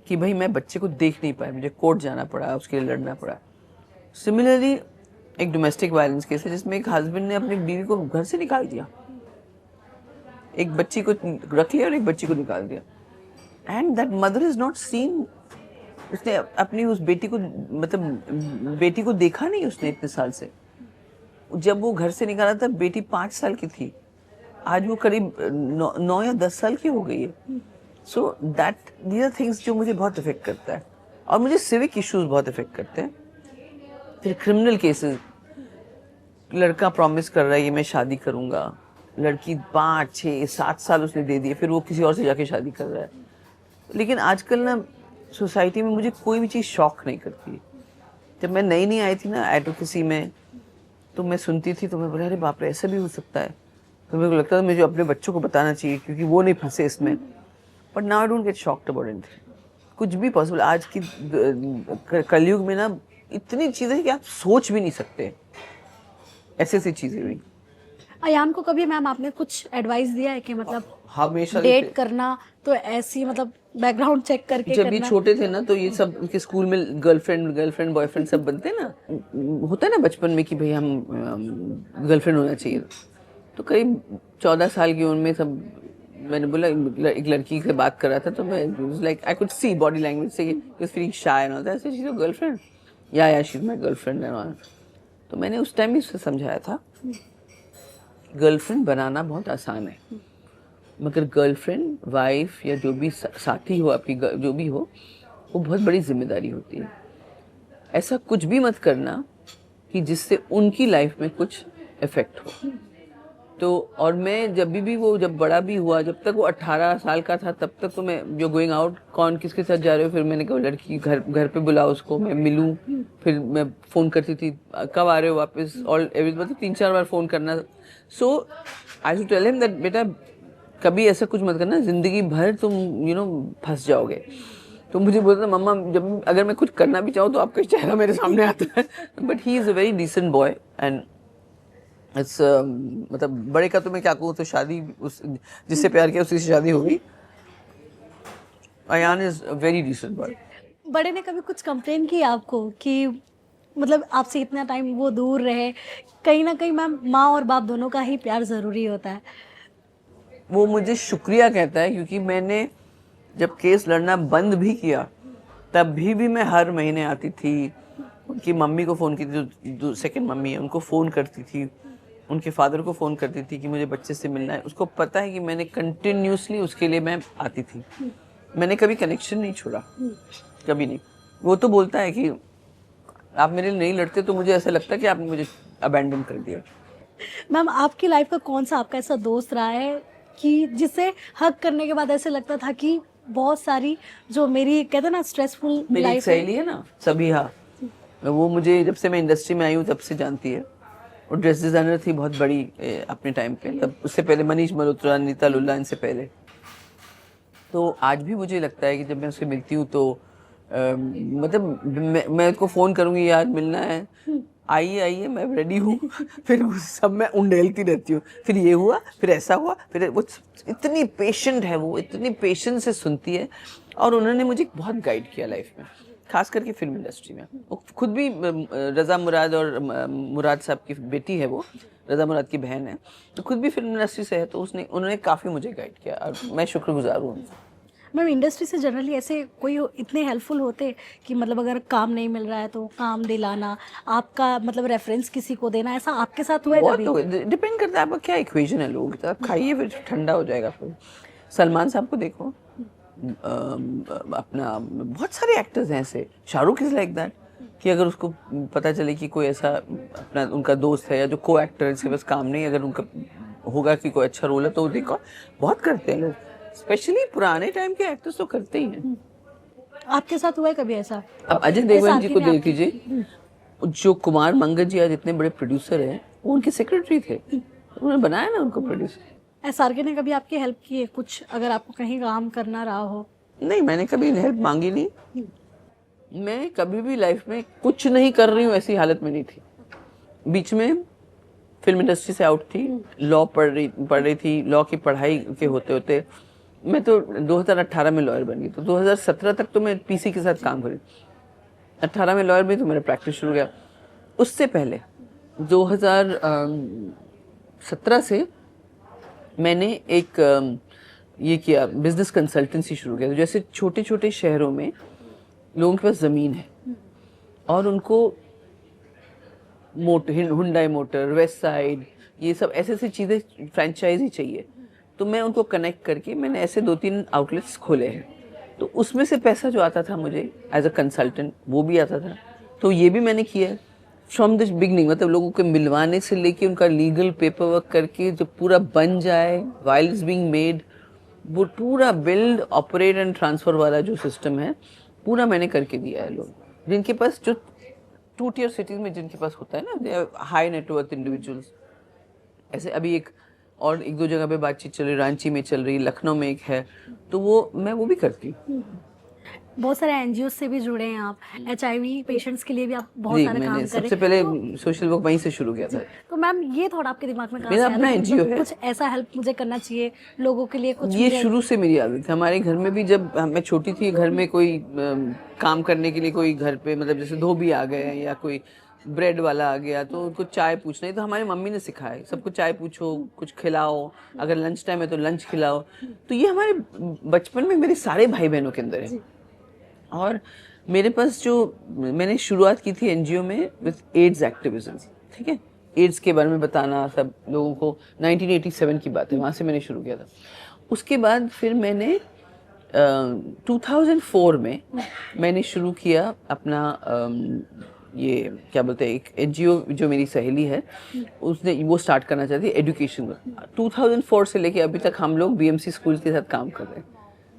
कि भाई मैं बच्चे को देख नहीं पाया, मुझे कोर्ट जाना पड़ा, उसके लिए लड़ना पड़ा। सिमिलरली एक डोमेस्टिक वायलेंस केस है जिसमें एक हस्बैंड ने अपनी बीवी को घर से निकाल दिया, एक बच्ची को रख लिया और एक बच्ची को निकाल दिया। And that mother is not seen, उसने अपनी उस बेटी को मतलब बेटी को देखा नहीं उसने इतने साल से। जब वो घर से निकाला था बेटी 5 साल की थी, आज वो करीब 9 या 10 साल की हो गई है। So that these are things जो मुझे बहुत इफेक्ट करता है। और मुझे सिविक इश्यूज बहुत इफेक्ट करते हैं। फिर क्रिमिनल केसेस, लड़का प्रॉमिस कर रहा है ये मैं शादी करूंगा, लड़की 5, 6, 7 साल उसने दे दिए, फिर वो किसी और से जाके शादी कर रहा है। लेकिन आजकल ना सोसाइटी में मुझे कोई भी चीज़ शॉक नहीं करती। जब मैं नई आई थी ना एडवोकेसी में, तो मैं सुनती थी तो मैं बोला अरे बाप रे ऐसा भी हो सकता है। तो मेरे को लगता था मुझे अपने बच्चों को बताना चाहिए क्योंकि वो नहीं फंसे इसमें। But now I don't get shocked about anything. कुछ भी पॉसिबल। आज की कलयुग में ना इतनी चीज़ें कि आप सोच भी नहीं सकते, ऐसी ऐसी चीज़ें भी। अयान को कभी मैम आपने कुछ एडवाइस दिया है कि मतलब हमेशा डेट करना तो ऐसी मतलब बैकग्राउंड चेक करके जब करना? ये छोटे थे ना तो ये सब उनके स्कूल में गर्लफ्रेंड बॉयफ्रेंड सब बनते हैं ना, होता है ना बचपन में कि भाई हम गर्लफ्रेंड होना चाहिए। तो करीब 14 साल की उम्र में सब मैंने बोला, एक लड़की से बात कर रहा था तो मैं like I could see body language से ही feeling shy and all that. She is your girlfriend? या she is my girlfriend and all. तो मैंने उस टाइम ही उसे समझाया था गर्लफ्रेंड बनाना बहुत आसान है, मगर गर्लफ्रेंड वाइफ या जो भी साथी हो आपकी, जो भी हो, वो बहुत बड़ी जिम्मेदारी होती है। ऐसा कुछ भी मत करना कि जिससे उनकी लाइफ में कुछ इफेक्ट हो। तो और मैं जब बड़ा भी हुआ, जब तक वो 18 साल का था तब तक तो मैं जो गोइंग आउट, कौन किसके साथ जा रहे हो, फिर मैंने कहा लड़की घर पे बुलाओ उसको, मैं मिलूं। फिर मैं फ़ोन करती थी कब आ रहे हो वापस, और मतलब 3-4 बार फ़ोन करना। So I should tell him that बेटा कभी ऐसा कुछ मत करना, ज़िंदगी भर तुम फंस जाओगे। तो मुझे बोलता मम्मा जब अगर मैं कुछ करना भी चाहूँ तो आपका चेहरा मेरे सामने आता है। But he is a very decent boy and it's मतलब बड़े का तो मैं क्या कहूँ, तो शादी उस जिससे प्यार किया उसी से शादी हो गई। Ayaan is very decent boy. बड़े ने कभी कुछ कंप्लेन की आपको कि मतलब आपसे इतना टाइम वो दूर रहे? कहीं ना कहीं मैम माँ और बाप दोनों का ही प्यार ज़रूरी होता है। वो मुझे शुक्रिया कहता है क्योंकि मैंने जब केस लड़ना बंद भी किया तब भी मैं हर महीने आती थी, उनकी मम्मी को फ़ोन की थी, जो सेकंड मम्मी है उनको फ़ोन करती थी, उनके फादर को फ़ोन करती थी कि मुझे बच्चे से मिलना है। उसको पता है कि मैंने कंटिन्यूसली उसके लिए मैं आती थी, मैंने कभी कनेक्शन नहीं छोड़ा, कभी नहीं। वो तो बोलता है कि आप मेरे लिए नहीं लड़ते तो मुझे ऐसा लगता है कि आपने मुझे अबैंडन कर दिया। मैम आपकी लाइफ का कौन सा आपका ऐसा दोस्त रहा है कि जिसे हक करने के बाद ऐसे लगता था कि बहुत सारी जो मेरी कहते हैं ना स्ट्रेसफुल मेरी एक लाइफ सहेली है ना सबिहा, वो मुझे जब से मैं इंडस्ट्री में आई हूँ तब से जानती है। वो ड्रेस डिज़ाइनर थी बहुत बड़ी अपने टाइम पे, तब उससे पहले मनीष मल्होत्रा, नीता लुल्ला, इनसे पहले। तो आज भी मुझे लगता है कि जब मैं उससे मिलती हूँ तो मतलब मैं उसको फ़ोन करूँगी यार मिलना है, आइए मैं रेडी हूँ। फिर वो सब मैं उंडेलती रहती हूँ, फिर ये हुआ, फिर ऐसा हुआ, फिर वो इतनी पेशेंट है, वो इतनी पेशेंस से सुनती है। और उन्होंने मुझे बहुत गाइड किया लाइफ में, खास करके फिल्म इंडस्ट्री में। वो खुद भी रज़ा मुराद और मुराद साहब की बेटी है, वो रज़ा मुराद की बहन है, तो खुद भी फिल्म इंडस्ट्री से है। तो उन्होंने काफ़ी मुझे गाइड किया और मैं शुक्रगुजार हूँ उनका। मैम इंडस्ट्री से जनरली ऐसे कोई इतने हेल्पफुल होते कि मतलब अगर काम नहीं मिल रहा है तो काम दिलाना, आपका मतलब रेफरेंस किसी को देना, ऐसा आपके साथ हुआ है बहुत कभी? तो डिपेंड करता है आपका क्या इक्वेशन है लोगों की तरफ। खाइए फिर ठंडा हो जाएगा। फिर सलमान साहब को देखो, अपना बहुत सारे एक्टर्स हैं ऐसे। शाहरुख इज लाइक दैट कि अगर उसको पता चले कि कोई ऐसा अपना उनका दोस्त है या जो को एक्टर है जिसके पास काम नहीं, अगर उनका होगा कि कोई अच्छा रोल है तो वो देखो बहुत करते हैं लोग। स्पेशली पुराने टाइम के एक्टर्स तो करते ही हैं। आपके साथ हुआ है कभी ऐसा? अब अजय देवगन जी को देख लीजिए, जो कुमार मंगल जी आज इतने बड़े प्रोड्यूसर हैं, वो उनके सेक्रेटरी थे। उन्होंने बनाया ना उनको प्रोड्यूस। SRK ने कभी आपकी हेल्प की है कुछ, अगर आपको कहीं काम करना रहा हो? नहीं, मैंने कभी हेल्प मांगी नहीं। मैं कभी भी लाइफ में कुछ नहीं कर रही हूँ ऐसी हालत में नहीं थी। बीच में फिल्म इंडस्ट्री से आउट थी, लॉ पढ़ रही थी। लॉ की पढ़ाई के होते होते मैं तो 2018 में लॉयर बन गई, तो 2017 तक तो मैं पीसी के साथ काम करी। 18 में लॉयर भी तो मेरा प्रैक्टिस शुरू हो गया। उससे पहले 2017 से मैंने एक ये किया, बिजनेस कंसल्टेंसी शुरू किया। तो जैसे छोटे छोटे शहरों में लोगों के पास ज़मीन है और उनको हुंडई मोटर, वेस्ट साइड, ये सब ऐसे ऐसी चीज़ें फ्रेंचाइजी चाहिए, तो मैं उनको कनेक्ट करके मैंने ऐसे 2-3 आउटलेट्स खोले हैं। तो उसमें से पैसा जो आता था मुझे एज अ कंसल्टेंट, वो भी आता था। तो ये भी मैंने किया है फ्रॉम द बिगनिंग, मतलब लोगों को मिलवाने से लेके उनका लीगल पेपर वर्क करके जब पूरा बन जाए, वाइल इज बीइंग मेड, वो पूरा बिल्ड, ऑपरेट एंड ट्रांसफर वाला जो सिस्टम है पूरा मैंने करके दिया है। लोग जिनके पास, जो 2 टियर सिटीज में जिनके पास होता है ना, हाई नेटवर्थ इंडिविजुअल्स, ऐसे अभी एक और 1-2 जगह पे बातचीत चल रही, रांची में चल रही, लखनऊ में एक है, तो मैं वो भी करती हूँ। बहुत सारे NGO से भी जुड़े हैं आप, HIV पेशेंट्स के लिए भी आप बहुत जी, सारे काम मैंने कर रहे सबसे हैं। पहले सोशल वर्क वहीं से शुरू किया था। तो मैम ये थोड़ा आपके दिमाग में कहाँ मेरा से अपना आया था कि NGO है। कुछ ऐसा हेल्प मुझे करना चाहिए लोगों के लिए, कुछ ये मुझे- शुरू से मेरी आदत है। हमारे घर में भी जब मैं छोटी थी, घर में कोई काम करने के लिए कोई घर पे, मतलब जैसे धोबी आ गए या कोई ब्रेड वाला आ गया, तो उनको चाय पूछना ही, तो हमारी मम्मी ने सिखाया है सबको चाय पूछो, कुछ खिलाओ, अगर लंच टाइम है तो लंच खिलाओ। तो ये हमारे बचपन में मेरे सारे भाई बहनों के अंदर है। और मेरे पास जो, मैंने शुरुआत की थी NGO में विद एड्स एक्टिविज्म, ठीक है, एड्स के बारे में बताना सब लोगों को। 1987 की बात है, वहाँ से मैंने शुरू किया था। उसके बाद फिर मैंने 2004 में मैंने शुरू किया अपना ये क्या बोलते हैं, एक NGO जो मेरी सहेली है उसने वो स्टार्ट करना चाहती है एजुकेशन में। 2004 से लेके अभी तक हम लोग BMC स्कूल के साथ काम कर रहे हैं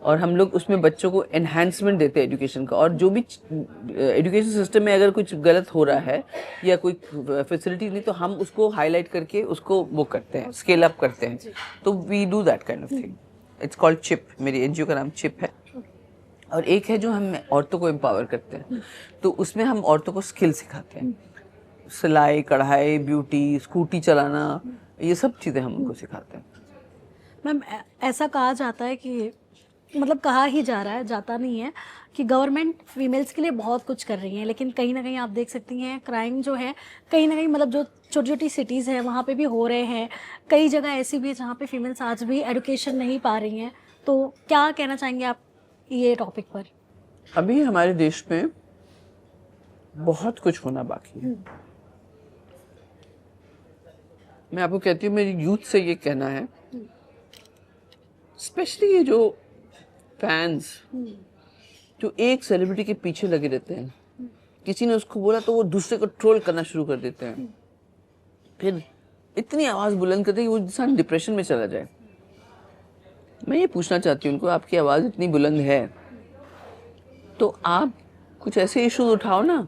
और हम लोग उसमें बच्चों को एनहांसमेंट देते हैं एजुकेशन का। और जो भी एजुकेशन सिस्टम में अगर कुछ गलत हो रहा है या कोई फैसिलिटी नहीं, तो हम उसको हाईलाइट करके उसको वो करते हैं, स्केल अप करते हैं। तो we do that kind of thing. It's called chip, मेरी NGO का नाम चिप है। और एक है जो हम औरतों को एम्पावर करते हैं, तो उसमें हम औरतों को स्किल सिखाते हैं, सिलाई, कढ़ाई, ब्यूटी, स्कूटी चलाना, ये सब चीज़ें हम उनको सिखाते हैं। मैम ऐसा कहा जाता है कि, मतलब कहा ही जा रहा है, जाता नहीं है, कि गवर्नमेंट फीमेल्स के लिए बहुत कुछ कर रही है, लेकिन कहीं ना कहीं आप देख सकती हैं क्राइम जो है कहीं ना कहीं, मतलब जो छोटी छोटी सिटीज़ हैं वहाँ पे भी हो रहे हैं। कई जगह ऐसी भी है जहाँ पे फीमेल्स आज भी एजुकेशन नहीं पा रही हैं। तो क्या कहना चाहेंगे आप ये टॉपिक पर? अभी हमारे देश में बहुत कुछ होना बाकी है। मैं आपको कहती हूँ, मेरी यूथ से ये कहना है, स्पेशली ये जो फैंस जो एक सेलिब्रिटी के पीछे लगे रहते हैं, किसी ने उसको बोला तो वो दूसरे को ट्रोल करना शुरू कर देते हैं, फिर इतनी आवाज़ बुलंद करते हैं कि वो इंसान डिप्रेशन में चला जाए। मैं ये पूछना चाहती हूँ उनको, आपकी आवाज़ इतनी बुलंद है तो आप कुछ ऐसे इश्यूज उठाओ ना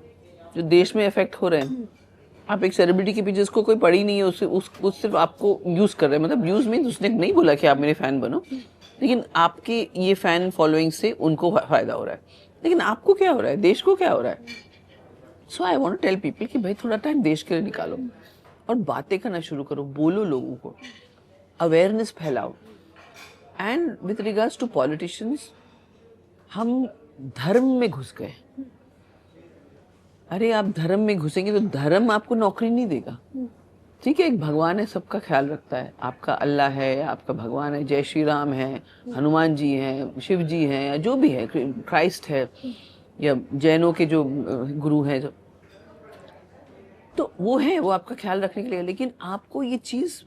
जो देश में इफेक्ट हो रहे हैं। आप एक सेलिब्रिटी के पीछे, जिसको कोई पड़ी नहीं है, उसको सिर्फ आपको यूज़ कर रहे हैं। मतलब यूज़ मीन्स उसने नहीं बोला कि आप मेरे फ़ैन बनो, लेकिन आपके ये फ़ैन फॉलोइंग से उनको फ़ायदा हो रहा है, लेकिन आपको क्या हो रहा है, देश को क्या हो रहा है। So I want to tell people कि भाई थोड़ा टाइम देश के लिए निकालो और बातें करना शुरू करो, बोलो, लोगों को अवेयरनेस फैलाओ। And with regards to politicians, हम धर्म में घुस गए। अरे आप धर्म में घुसेंगे तो धर्म आपको नौकरी नहीं देगा। ठीक है, एक भगवान है, सबका ख्याल रखता है, आपका अल्लाह है, आपका भगवान है, जय श्री राम है, हनुमान जी हैं, शिव जी हैं, या जो भी है, क्राइस्ट है, या जैनों के जो गुरु हैं, तो वो है, वो आपका ख्याल रखने के लिए। लेकिन आपको ये चीज़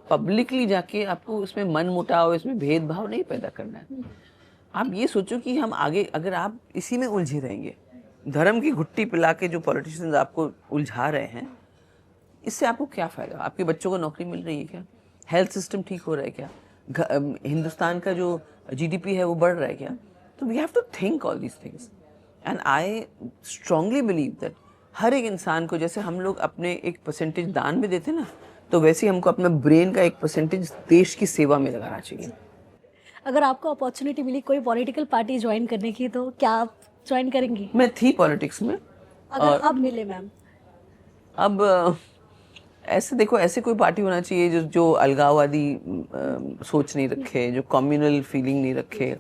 पब्लिकली जाके आपको इसमें मन मुटाव, इसमें भेदभाव नहीं पैदा करना है। आप ये सोचो कि हम आगे, अगर आप इसी में उलझे रहेंगे, धर्म की घुट्टी पिला के जो पॉलिटिशियंस आपको उलझा रहे हैं, इससे आपको क्या फ़ायदा? आपके बच्चों को नौकरी मिल रही है क्या? हेल्थ सिस्टम ठीक हो रहा है क्या? हिंदुस्तान का जो GDP है वो बढ़ रहा है क्या? तो we have to think all these things. And I strongly believe that हर एक इंसान को, जैसे हम लोग अपने एक परसेंटेज दान में देते ना, तो वैसे ही हमको अपना ब्रेन का 1% देश की सेवा में लगाना चाहिए। अगर आपको अपॉर्चुनिटी मिली कोई पॉलिटिकल पार्टी ज्वाइन करने की तो क्या आप ज्वाइन करेंगी? मैं थी पॉलिटिक्स में। अगर अब मिले मैम? अब ऐसे देखो, ऐसे कोई पार्टी होना चाहिए जो अलगाववादी सोच नहीं रखे, जो कम्युनल फीलिंग नहीं रखे,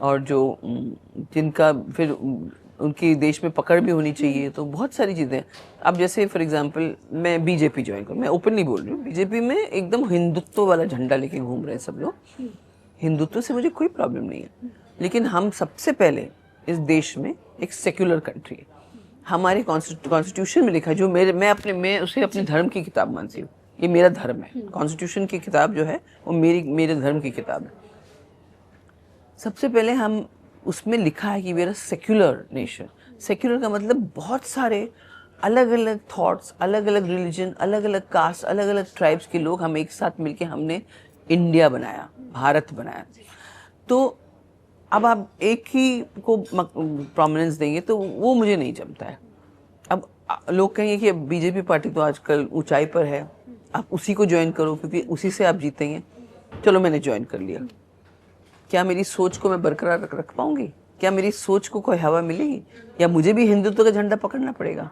और जो जिनका फिर उनकी देश में पकड़ भी होनी चाहिए। तो बहुत सारी चीज़ें। अब जैसे फॉर एग्जांपल मैं बीजेपी ज्वाइन करूँ, मैं ओपनली बोल रही हूँ, बीजेपी में एकदम हिंदुत्व वाला झंडा लेके घूम रहे हैं सब लोग। हिंदुत्व से मुझे कोई प्रॉब्लम नहीं है, लेकिन हम सबसे पहले इस देश में एक सेक्युलर कंट्री है। हमारे कॉन्स्टिट्यूशन में लिखा है, जो मैं उसे अपने धर्म की किताब मानती हूँ, ये मेरा धर्म है। कॉन्स्टिट्यूशन की किताब जो है वो मेरे धर्म की किताब है। सबसे पहले हम उसमें लिखा है कि we are a secular nation. Secular का मतलब बहुत सारे अलग अलग थॉट्स, अलग अलग रिलीजन, अलग अलग कास्ट, अलग अलग ट्राइब्स के लोग हम एक साथ मिलके हमने इंडिया बनाया, भारत बनाया। तो अब आप एक ही को प्रोमिनेंस देंगे तो वो मुझे नहीं जमता है। अब लोग कहेंगे कि अब बीजेपी पार्टी तो आजकल ऊंचाई पर है, आप उसी को ज्वाइन करो क्योंकि उसी से आप जीतेंगे। चलो मैंने ज्वाइन कर लिया, क्या मेरी सोच को मैं बरकरार रख पाऊंगी? क्या मेरी सोच को कोई हवा मिलेगी, या मुझे भी हिंदुत्व का झंडा पकड़ना पड़ेगा?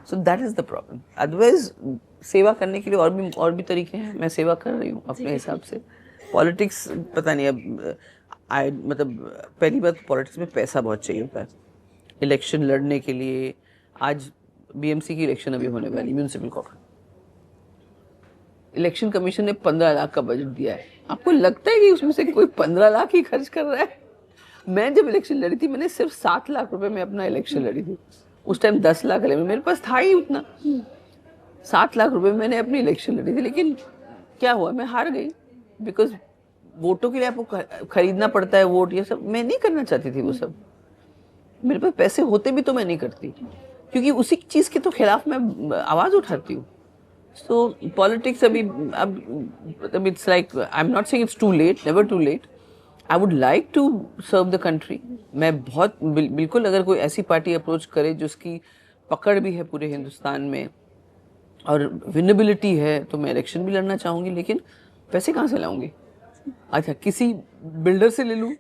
So that is the problem. Otherwise सेवा करने के लिए और भी तरीके हैं। मैं सेवा कर रही हूँ अपने हिसाब से। पॉलिटिक्स पता नहीं, अब मतलब पहली बात, पॉलिटिक्स में पैसा बहुत चाहिए होता है इलेक्शन लड़ने के लिए। आज बीएमसी की इलेक्शन अभी होने वाली, म्यूनिसिपल कॉर्पोरेशन, इलेक्शन कमीशन ने 15 लाख का बजट दिया है। आपको लगता है कि उसमें से कोई 15 लाख ही खर्च कर रहा है? मैं जब इलेक्शन लड़ी थी, मैंने सिर्फ 7 लाख रुपए में अपना इलेक्शन लड़ी थी। उस टाइम 10 लाख मेरे पास था ही उतना। 7 लाख रुपए में मैंने अपनी इलेक्शन लड़ी थी, लेकिन क्या हुआ, मैं हार गई। बिकॉज वोटों के लिए आपको खरीदना पड़ता है वोट, ये सब मैं नहीं करना चाहती थी। वो सब मेरे पास पैसे होते भी तो मैं नहीं करती, क्योंकि उसी चीज़ के तो खिलाफ मैं आवाज़ उठाती हूँ। सो पॉलिटिक्स अब it's like, I am not saying it's too late, never too late. I would like to serve the country. मैं बहुत बिल्कुल, अगर कोई ऐसी पार्टी अप्रोच करे जिसकी पकड़ भी है पूरे हिंदुस्तान में और विनेबिलिटी है, तो मैं इलेक्शन भी लड़ना चाहूँगी। लेकिन पैसे कहाँ से लाऊंगी? अच्छा, किसी बिल्डर से ले लूँ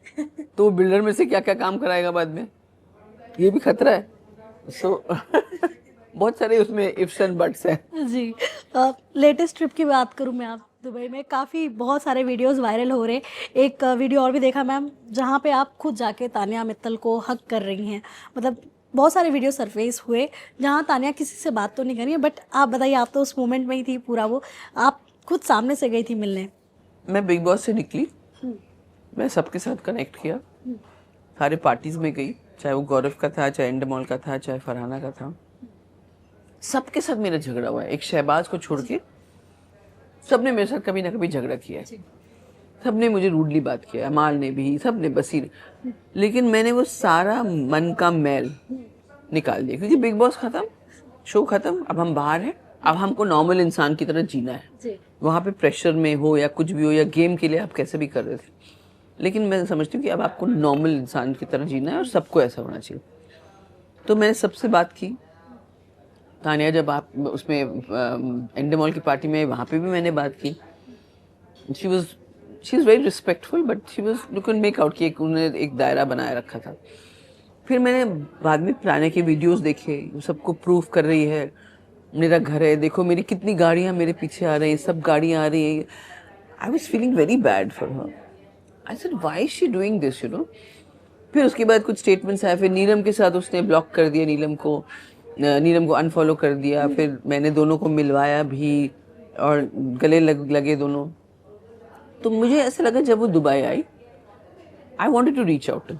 तो बिल्डर में से क्या क्या काम कराएगा बाद में, ये भी खतरा है। सो बहुत सारे उसमें इफ्स एंड बट्स हैं। जी, लेटेस्ट ट्रिप की बात करूं मैं, आप दुबई में काफ़ी बहुत सारे वीडियोस वायरल हो रहे। एक वीडियो और भी देखा मैम, जहां पे आप खुद जाके तानिया मित्तल को हक कर रही हैं। मतलब बहुत सारे वीडियो सरफेस हुए जहां तानिया किसी से बात तो नहीं कर रही है, बट आप बताइए, आप तो उस मोमेंट में ही थी पूरा, वो आप खुद सामने से गई थी मिलने। मैं बिग बॉस से निकली, मैं सबके साथ कनेक्ट किया, सारे पार्टीज में गई, चाहे वो गौरव का था, चाहे एंडमॉल का था, चाहे फरहाना का था। सबके साथ मेरा झगड़ा हुआ है, एक शहबाज को छोड़ के सबने मेरे साथ कभी ना कभी झगड़ा किया है। सबने मुझे रूडली बात किया, अमाल ने भी, सबने, बसीर। लेकिन मैंने वो सारा मन का मैल निकाल दिया, क्योंकि बिग बॉस खत्म, शो खत्म, अब हम बाहर हैं। अब हमको नॉर्मल इंसान की तरह जीना है। वहाँ पे प्रेशर में हो या कुछ भी हो, या गेम के लिए आप कैसे भी कर रहे थे, लेकिन मैं समझती हूँ कि अब आपको नॉर्मल इंसान की तरह जीना है और सबको ऐसा होना चाहिए। तो मैंने सबसे बात की। तानिया जब आप उसमें एंडमॉल की पार्टी में, वहाँ पे भी मैंने बात की। She is very respectful, but you can make out कि उन्होंने एक दायरा बनाए रखा था। फिर मैंने बाद में पुराने के वीडियोस देखे, सबको प्रूफ कर रही है मेरा घर है, देखो मेरी कितनी गाड़ियाँ मेरे पीछे आ रही हैं, सब गाड़ियाँ आ रही हैं। I was feeling very bad for her. I said why is she doing this, you know. फिर उसके बाद कुछ स्टेटमेंट्स आए, फिर नीलम के साथ उसने ब्लॉक कर दिया, नीलम को अनफॉलो कर दिया। फिर मैंने दोनों को मिलवाया भी और गले लगे दोनों। तो मुझे ऐसा लगा जब वो दुबई आई, I wanted to reach out,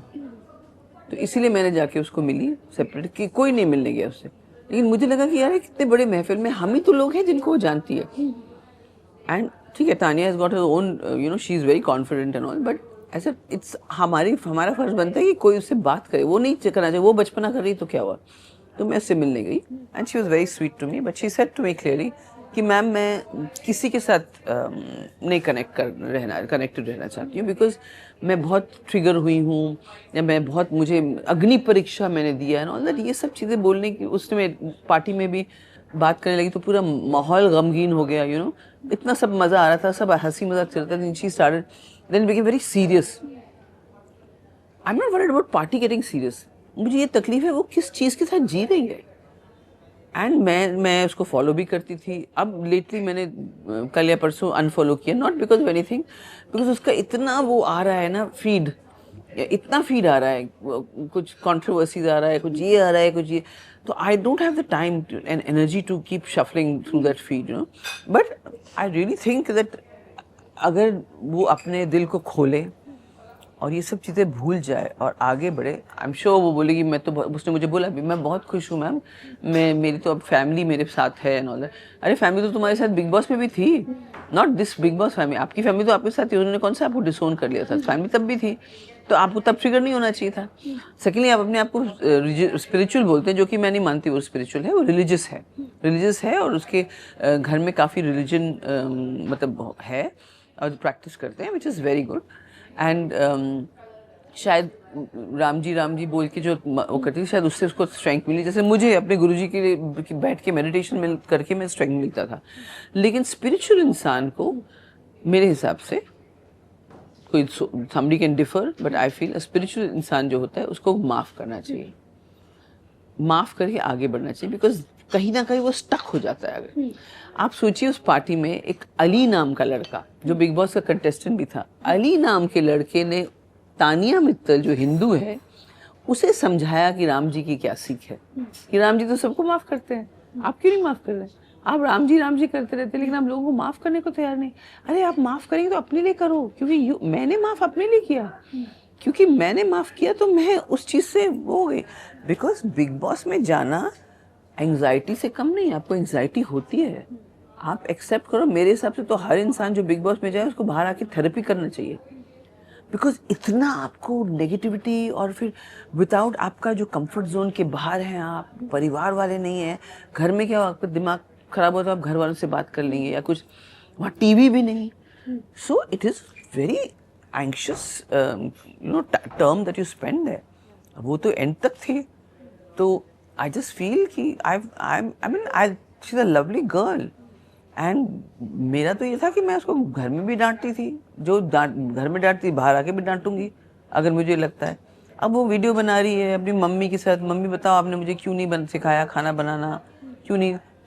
तो इसीलिए मैंने जाके उसको मिली सेपरेट, कि कोई नहीं मिलने गया उससे। लेकिन मुझे लगा कि यार कितने बड़े महफिल में हम ही तो लोग हैं जिनको वो जानती है। एंड ठीक है, Tania has got her own, you know, she is very confident and all, but ऐसा इट्स हमारा फर्ज बनता है कि कोई उससे बात करे। वो नहीं करना चाहिए, वो बचपना कर रही तो क्या हुआ। तो मैं उससे मिलने गई and she was very sweet to me, but she said to me clearly कि मैम मैं किसी के साथ नहीं कनेक्टेड रहना चाहती हूँ, बिकॉज मैं बहुत ट्रिगर हुई हूँ, या मैं बहुत, मुझे अग्नि परीक्षा मैंने दिया है ऑल दैट, ये सब चीज़ें बोलने की। उसने पार्टी में भी बात करने लगी तो पूरा माहौल गमगीन हो गया, यू नो, इतना सब मज़ा आ रहा था, सब हंसी मजाक चल रहा था. She started then became very serious. I am not worried about party getting serious. मुझे ये तकलीफ है वो किस चीज़ के साथ जी रही है. एंड मैं उसको फॉलो भी करती थी. अब लेटली मैंने कल या परसों अनफॉलो किया, not because of anything, because उसका इतना वो आ रहा है ना फीड, इतना फीड आ रहा है, कुछ कंट्रोवर्सीज आ रहा है, कुछ ये आ रहा है, कुछ ये, तो I don't have the time and energy to keep shuffling through that feed, you know. But I really think that अगर वो अपने दिल को खोले और ये सब चीज़ें भूल जाए और आगे बढ़े, आई एम श्योर वो बोलेगी मैं तो, उसने मुझे बोला भी मैं बहुत खुश हूँ मैम, मैं मेरी तो अब फैमिली मेरे साथ है एंड ऑल दैट. अरे फैमिली तो तुम्हारे साथ बिग बॉस में भी थी, not this big boss family. आपकी फैमिली तो आपके साथ थी, उन्होंने कौन सा आपको डिसोन कर लिया था, फैमिली तब भी थी, तो आपको तब ट्रिगर नहीं होना चाहिए था. सेकेंडली आप अपने आप को स्पिरिचुअल बोलते हैं, जो कि मैं नहीं मानती वो स्पिरिचुअल है, वो रिलीजियस है. रिलीजियस है और उसके घर में काफ़ी रिलीजन मतलब है और प्रैक्टिस करते हैं, which is very good. And शायद राम जी बोल के जो वो करती थी, शायद उससे उसको स्ट्रेंथ मिली, जैसे मुझे अपने गुरुजी के लिए बैठ के मेडिटेशन में करके मैं स्ट्रेंथ मिलता था. लेकिन स्पिरिचुअल इंसान को मेरे हिसाब से, कोई somebody can differ, but I feel a spiritual इंसान जो होता है उसको माफ़ करना चाहिए, माफ़ करके आगे बढ़ना चाहिए, बिकॉज कहीं ना कहीं वो स्टक हो जाता है. अगर आप सोचिए उस पार्टी में एक अली नाम का लड़का जो बिग बॉस का कंटेस्टेंट भी था, अली नाम के लड़के ने तानिया मित्तल जो हिंदू है उसे समझाया कि राम जी की क्या सीख है, कि राम जी तो सबको माफ़ करते हैं, आप क्यों नहीं माफ़ कर रहे हैं, आप राम जी करते रहते, लेकिन आप लोगों को माफ़ करने को तैयार नहीं. अरे आप माफ़ करेंगे तो अपने लिए करो, क्योंकि मैंने माफ़ अपने लिए किया, क्योंकि मैंने माफ़ किया तो मैं उस चीज़ से वो हो गई. बिकॉज बिग बॉस में जाना एंग्जाइटी से कम नहीं, आपको एंग्जाइटी होती है, आप एक्सेप्ट करो. मेरे हिसाब से तो हर इंसान जो बिग बॉस में जाए उसको बाहर आके थेरेपी करना चाहिए, बिकॉज इतना आपको नेगेटिविटी, और फिर विदाउट आपका जो कंफर्ट जोन के बाहर हैं, आप परिवार वाले नहीं हैं, घर में क्या आपका दिमाग खराब हो तो आप घर वालों से बात कर लेंगे या कुछ, वहाँ टीवी भी नहीं. So it is very anxious you know term that you spend there. वो तो एंड तक थे, तो आई जस्ट फील कि I mean she is a lovely girl. And मेरा तो ये था कि मैं उसको घर में भी डांटती थी, जो घर में डांटती बाहर आके भी डांटूंगी अगर मुझे लगता है. अब वो वीडियो बना रही है अपनी मम्मी के साथ, मम्मी बताओ आपने मुझे क्यों नहीं सिखाया खाना बनाना,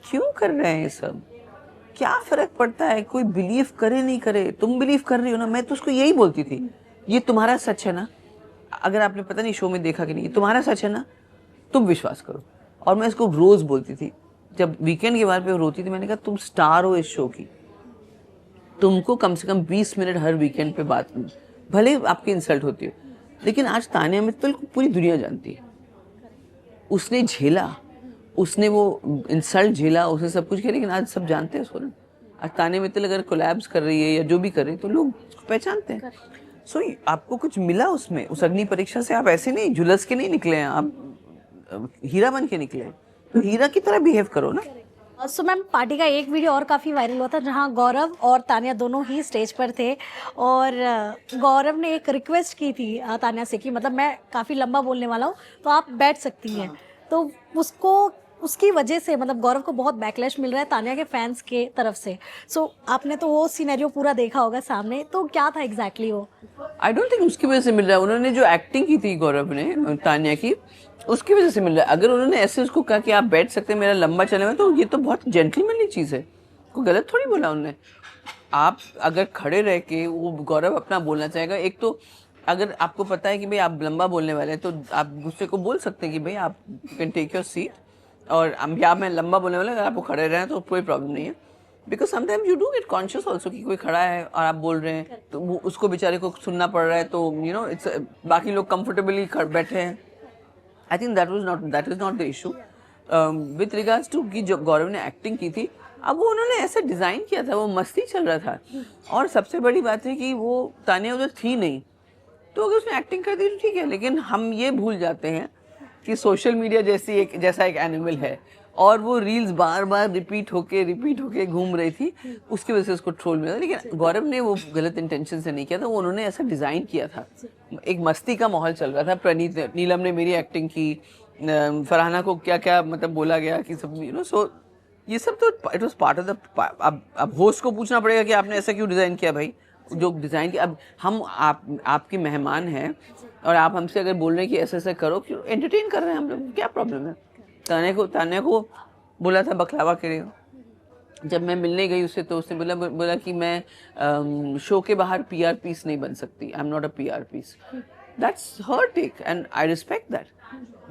क्यों कर रहे हैं ये सब, क्या फ़र्क पड़ता है, कोई बिलीव करे नहीं करे, तुम बिलीव कर रही हो ना. मैं तो उसको यही बोलती थी, ये तुम्हारा सच है ना, अगर आपने पता नहीं शो में देखा कि नहीं, ये तुम्हारा सच है ना, तुम विश्वास करो. और मैं इसको रोज़ बोलती थी, जब वीकेंड के बार पे वो रोती थी, मैंने कहा तुम स्टार हो इस शो की, तुमको कम से कम 20 मिनट हर वीकेंड पे बात, भले आपकी इंसल्ट होती हो, लेकिन आज तानिया मित्तल को पूरी दुनिया जानती है. उसने झेला, उसने वो इंसल्ट झेला, उसने सब कुछ किया, लेकिन आज सब जानते हैं उसको ना. आज तानिया मित्तल अगर कोलैब्स कर रही है या जो भी कर रही है तो लोग उसको पहचानते हैं. सो आपको कुछ मिला उसमें, उस अग्नि परीक्षा से आप ऐसे नहीं झुलस के नहीं निकले हैं, आप हीरा बन के निकले हैं, तो हीरा की तरह बिहेव करो ना. सो मैम, पार्टी का एक वीडियो और काफ़ी वायरल हुआ था जहाँ गौरव और तानिया दोनों ही स्टेज पर थे, और गौरव ने एक रिक्वेस्ट की थी तानिया से कि मतलब मैं काफ़ी लंबा बोलने वाला हूँ तो आप बैठ सकती हैं. तो उसकी वजह से मतलब गौरव को बहुत बैकलैश मिल रहा है तानिया के फैंस के तरफ से. सो आपने तो वो सिनेरियो पूरा देखा होगा सामने, तो क्या था एग्जैक्टली वो? आई डोंट थिंक उसकी वजह से मिल रहा है, उन्होंने जो एक्टिंग की थी गौरव ने तानिया की, उसकी वजह से मिल रहा है. अगर उन्होंने ऐसे उसको कहा कि आप बैठ सकते हैं मेरा लंबा चले में, तो ये तो बहुत जेंटलमैनली चीज़ है, कोई गलत थोड़ी बोला उन्होंने. आप अगर खड़े रह के, वो गौरव अपना बोलना चाहेगा, एक तो अगर आपको पता है कि भाई आप लंबा बोलने वाले हैं तो आप दूसरे को बोल सकते हैं कि भाई आप कैन टेक योर सीट, और या मैं लंबा बोलने वाला, अगर आपको खड़े रहें तो कोई प्रॉब्लम नहीं है. Because sometimes you do get conscious also कि कोई खड़ा है और आप बोल रहे हैं तो वो उसको बेचारे को सुनना पड़ रहा है, तो यू नो इट्स, बाकी लोग कंफर्टेबली बैठे हैं. I think that is not the issue with regards to कि जो गौरव ने एक्टिंग की थी. अब वो उन्होंने ऐसा डिज़ाइन किया था, वो मस्ती चल रहा था, और सबसे बड़ी बात है कि वो तानिया उधर थी नहीं, तो अगर उसने एक्टिंग कर दी तो ठीक है. लेकिन हम ये भूल जाते हैं कि सोशल मीडिया जैसा एक एनिमल है, और वो रील्स बार बार रिपीट होके घूम रही थी, उसकी वजह से उसको ट्रोल मिला. लेकिन गौरव ने वो गलत इंटेंशन से नहीं किया था, वो उन्होंने ऐसा डिज़ाइन किया था, एक मस्ती का माहौल चल रहा था. प्रणीत नीलम ने मेरी एक्टिंग की, फरहाना को क्या क्या मतलब बोला गया कि सब, यू नो. सो ये सब तो it was part of the, अब होस्ट को पूछना पड़ेगा कि आपने ऐसा क्यों डिज़ाइन किया भाई, जो डिज़ाइन किया। अब हम आपके मेहमान हैं और आप हमसे अगर बोल रहे हैं कि ऐसे ऐसे करो, क्यों एंटरटेन कर रहे हैं हम लोग, क्या प्रॉब्लम है। तान्या को बोला था बकलावा के लिए, जब मैं मिलने गई उससे तो उसने बोला कि मैं शो के बाहर PR पीस नहीं बन सकती, I am not a PR piece. That's her take and I respect that.